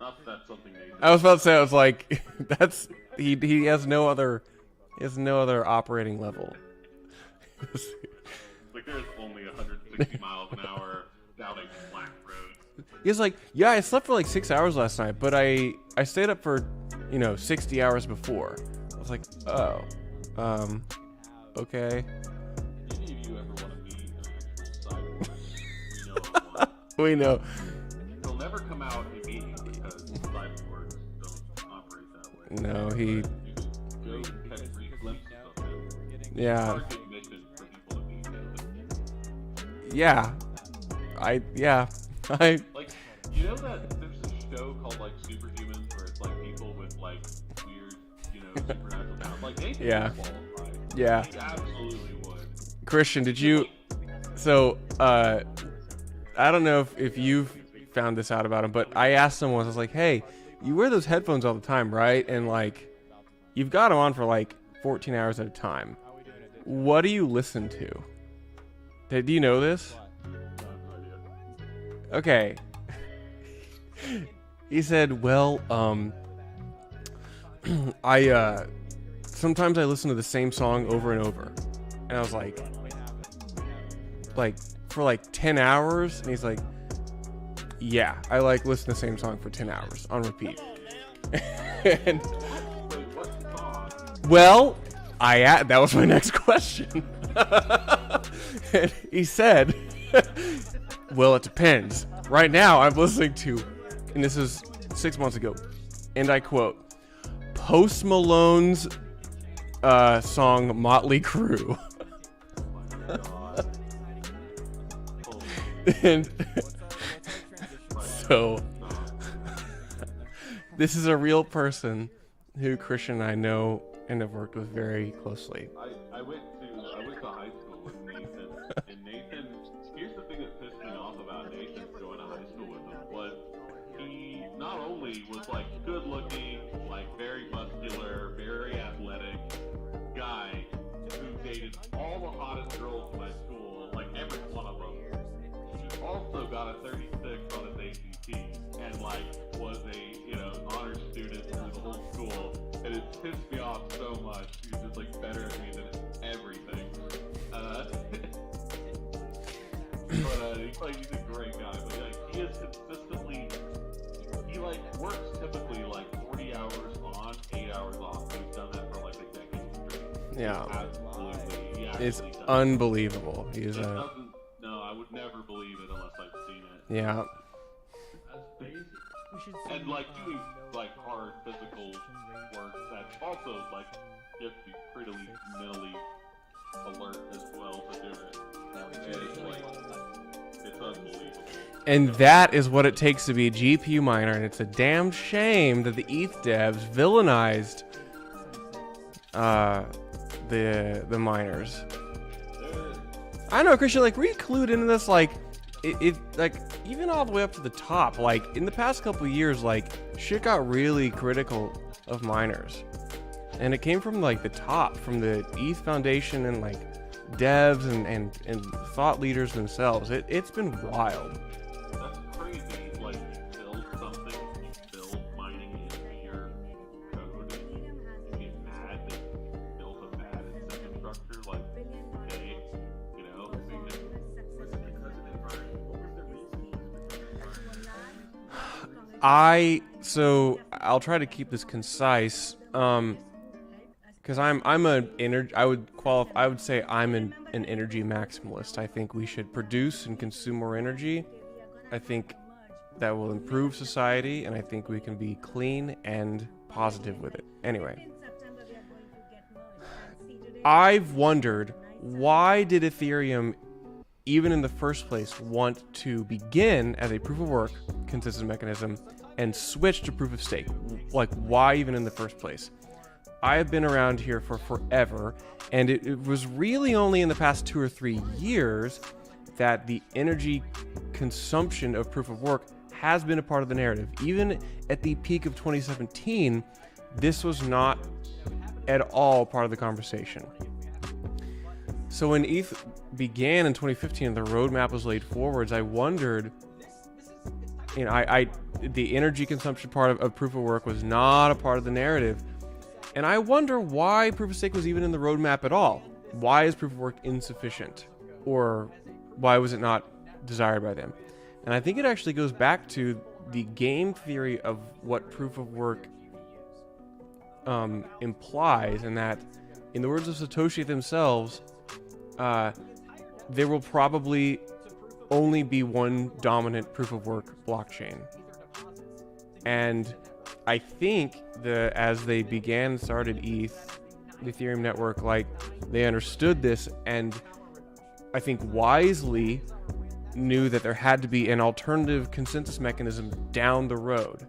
Not that that's something they I was about to say, I was like, that's he has no other operating level. Like there's only 160 miles an hour down a flat road. He's like, yeah, I slept for like 6 hours last night, but I stayed up for 60 hours before. I was like, oh, okay. If any of you ever want to meet an actual cyborg, We know. He'll never come out immediately because cyborgs don't operate that way. No, he. You can go catch brief glimpses of him. Yeah. It's hard to mission for people to meet him. Yeah. Like, you know that there's a show called like Superhumans where it's like people with like weird, supernatural powers. Like they can qualify. Yeah. They absolutely would. Christian, did you? So, I don't know if you've found this out about him, but I asked him once. I was like, "Hey, you wear those headphones all the time, right? And like, you've got them on for like 14 hours at a time. What do you listen to? Do you know this?" Okay. He said, well, sometimes I listen to the same song over and over. And I was like, for like 10 hours? And he's like, yeah, I like listen to the same song for 10 hours on repeat. And, well, that was my next question. And he said, well, it depends. Right now, I'm listening to, and this is 6 months ago, and I quote, Post Malone's song Motley Crue. And so, this is a real person who Christian and I know and have worked with very closely. I went to high school with Nathan, and Nathan, here's the thing that pissed me off about Nathan going to high school with him, was he not only was like good looking, like very muscular, very athletic guy who dated all the hottest girls in my school, like every one of them. He also got a 36 on his ACT and like was a honor student through the whole school, and it pissed me off so much. He was just like better at me than everything. But he's a great guy. But like he is consistently, he like works typically like 40 hours on, 8 hours off. He's done that for like a decade straight. Yeah, Absolutely. It's unbelievable. He's no, I would never believe it unless I've seen it. Yeah. That's basic. And like doing like hard physical work, that's also like you have to be pretty mentally alert as well to do it. It's unbelievable. And that is what it takes to be a GPU miner, and it's a damn shame that the ETH devs villainized the miners. I know, Christian, like, were you clued into this? Like, it like, even all the way up to the top, like, in the past couple of years, like, shit got really critical of miners. And it came from, like, the top, from the ETH Foundation and, like, devs and thought leaders themselves. It's been wild. That's crazy. Like, you build something, you build mining into your code, and you get mad that you built a bad incentive structure. Like, okay, So I'll try to keep this concise, because I would say I'm an energy maximalist. I think we should produce and consume more energy. I think that will improve society, and I think we can be clean and positive with it. Anyway, I've wondered, why did Ethereum, even in the first place, want to begin as a proof of work consensus mechanism and switch to proof of stake? Like, why even in the first place? I have been around here for forever, and it was really only in the past 2 or 3 years that the energy consumption of proof of work has been a part of the narrative. Even at the peak of 2017, this was not at all part of the conversation. So when ETH began in 2015 and the roadmap was laid forwards, I wondered, the energy consumption part of proof of work was not a part of the narrative. And I wonder why proof of stake was even in the roadmap at all. Why is proof of work insufficient? Or why was it not desired by them? And I think it actually goes back to the game theory of what proof of work implies, and that, in the words of Satoshi themselves, there will probably only be one dominant proof of work blockchain. And I think as they started ETH, the Ethereum network, like, they understood this, and I think wisely knew that there had to be an alternative consensus mechanism down the road.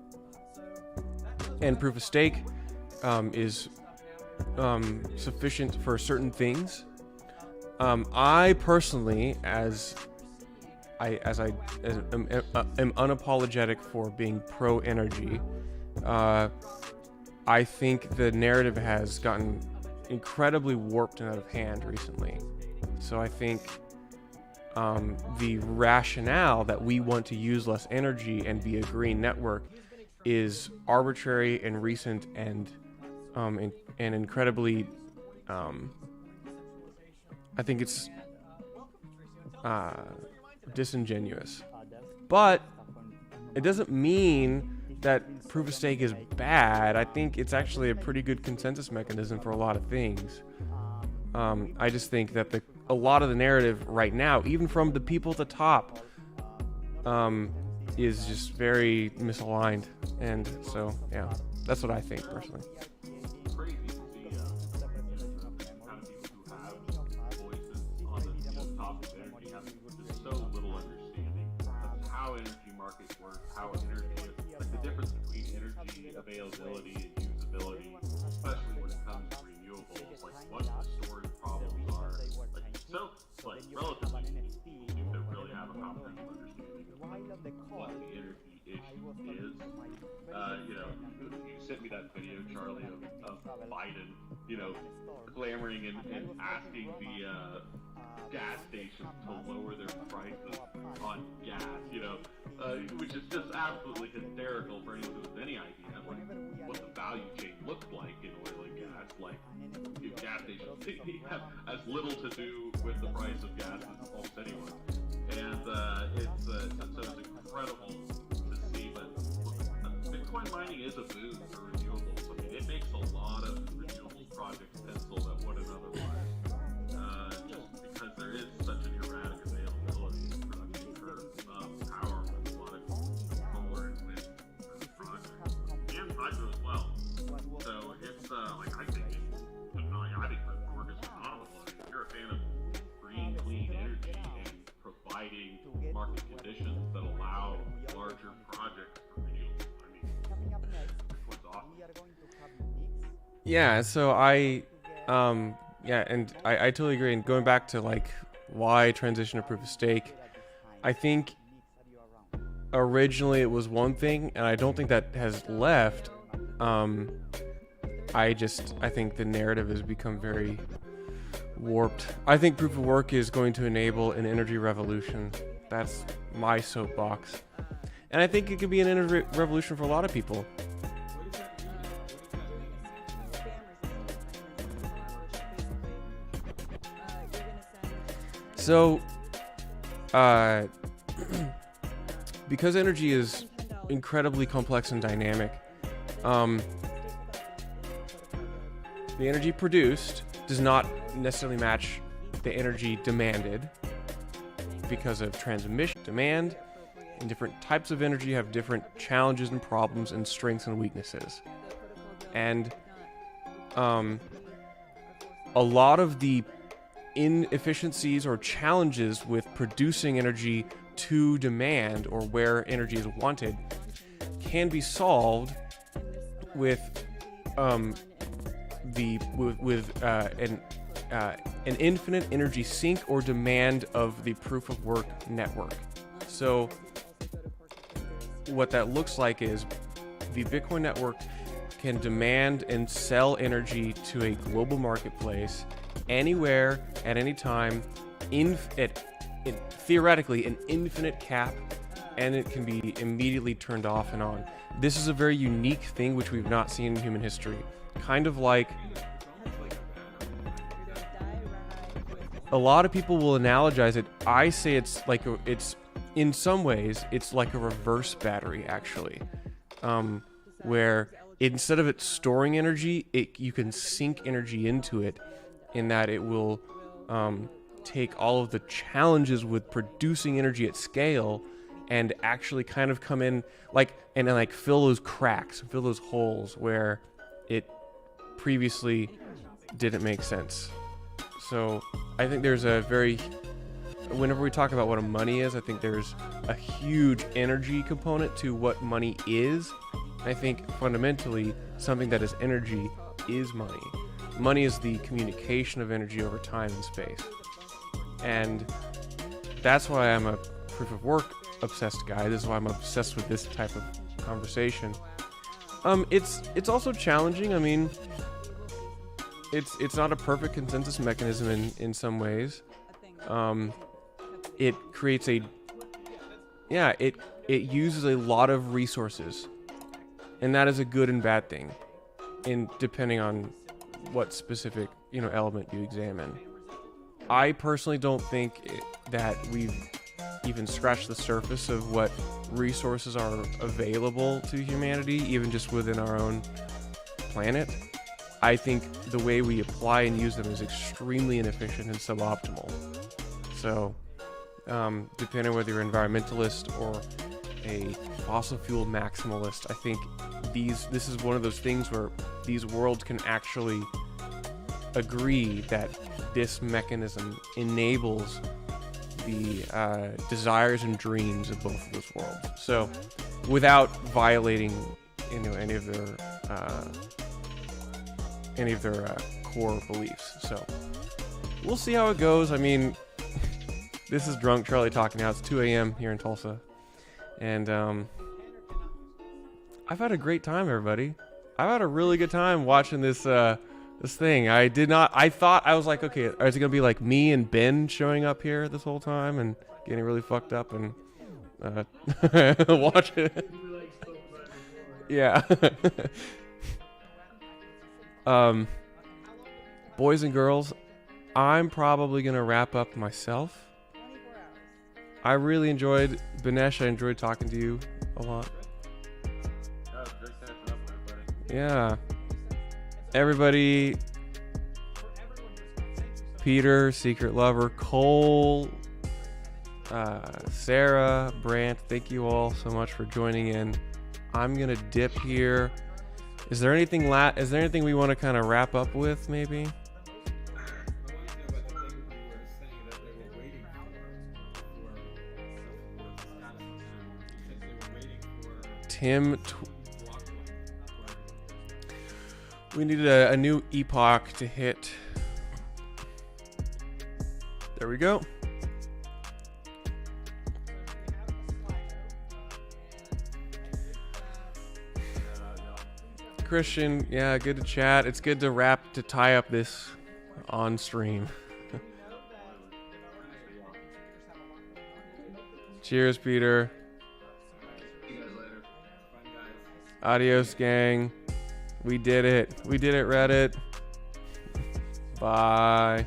And proof of stake is sufficient for certain things. I personally, as I am unapologetic for being pro-energy, I think the narrative has gotten incredibly warped and out of hand recently. So I think the rationale that we want to use less energy and be a green network is arbitrary and recent and incredibly, I think it's disingenuous. But it doesn't mean that proof of stake is bad. I think it's actually a pretty good consensus mechanism for a lot of things. I just think that a lot of the narrative right now, even from the people at the top, is just very misaligned. And so, yeah, that's what I think personally. Availability and usability, especially when it comes to renewables, like what the storage problems are. Like relatively people seem to really have a comprehensive understanding of what the energy issue is. You sent me that video, Charlie, of Biden, clamoring and asking the gas stations to lower their prices on gas, which is just absolutely hysterical for anyone who has any idea what the value chain looks like in oil and gas. Like, if gas stations have as little to do with the price of gas as almost anyone. And it's incredible to see, but Bitcoin mining is a boon for renewables. I mean, it makes a lot of renewable projects pencil that wouldn't otherwise, just because there is such an erratic availability and production curve of power with a lot of solar and wind projects, and hydro as well. So it's I think proof of work is phenomenal. If you're a fan of green, clean energy and providing market conditions that allow larger projects for renewables, Bitcoin's awesome. Yeah, so I totally agree. And going back to why transition to proof of stake, I think originally it was one thing, and I don't think that has left. I think the narrative has become very warped. I think proof of work is going to enable an energy revolution. That's my soapbox. And I think it could be an energy revolution for a lot of people. So, because energy is incredibly complex and dynamic, the energy produced does not necessarily match the energy demanded because of transmission. Demand and different types of energy have different challenges and problems and strengths and weaknesses. And a lot of the inefficiencies or challenges with producing energy to demand, or where energy is wanted, can be solved with an infinite energy sink or demand of the proof of work network. So what that looks like is the Bitcoin network can demand and sell energy to a global marketplace anywhere at any time theoretically an infinite cap, and it can be immediately turned off and on. This is a very unique thing which we've not seen in human history. Kind of like a lot of people will analogize it. I say it's in some ways it's like a reverse battery, actually, where instead of it storing energy, you can sink energy into it, in that it will take all of the challenges with producing energy at scale and actually kind of come in and fill those cracks, fill those holes where it previously didn't make sense. So I think there's whenever we talk about what a money is, I think there's a huge energy component to what money is. I think fundamentally something that is energy is money. Money is the communication of energy over time and space. And that's why I'm a proof of work obsessed guy. This is why I'm obsessed with this type of conversation. It's also challenging. I mean, it's not a perfect consensus mechanism in some ways. it creates a, yeah, it uses a lot of resources, and that is a good and bad thing, in depending on what specific, you know, element you examine. I personally don't think that we've even scratched the surface of what resources are available to humanity, even just within our own planet. I think the way we apply and use them is extremely inefficient and suboptimal. So, depending on whether you're an environmentalist or a fossil fuel maximalist, I think this is one of those things where these worlds can actually agree that this mechanism enables the desires and dreams of both of those worlds. So, without violating, you know, any of their core beliefs. So, we'll see how it goes. I mean, this is Drunk Charlie talking now. It's 2 a.m. here in Tulsa, and I've had a great time, everybody. I've had a really good time watching this thing. I was like, okay, is it gonna be like me and Ben showing up here this whole time and getting really fucked up and watching it? Yeah. Boys and girls, I'm probably gonna wrap up myself. I really enjoyed Banesh. I enjoyed talking to you a lot. Yeah. Everybody, Peter, Secret Lover, Cole, Sarah, Brant, thank you all so much for joining in. I'm gonna dip here. Is there anything we want to kind of wrap up with, maybe? Tim, we needed a new epoch to hit. There we go. Christian, yeah, good to chat. It's good to tie up this on stream. Cheers, Peter. Adios, gang. We did it. We did it, Reddit. Bye.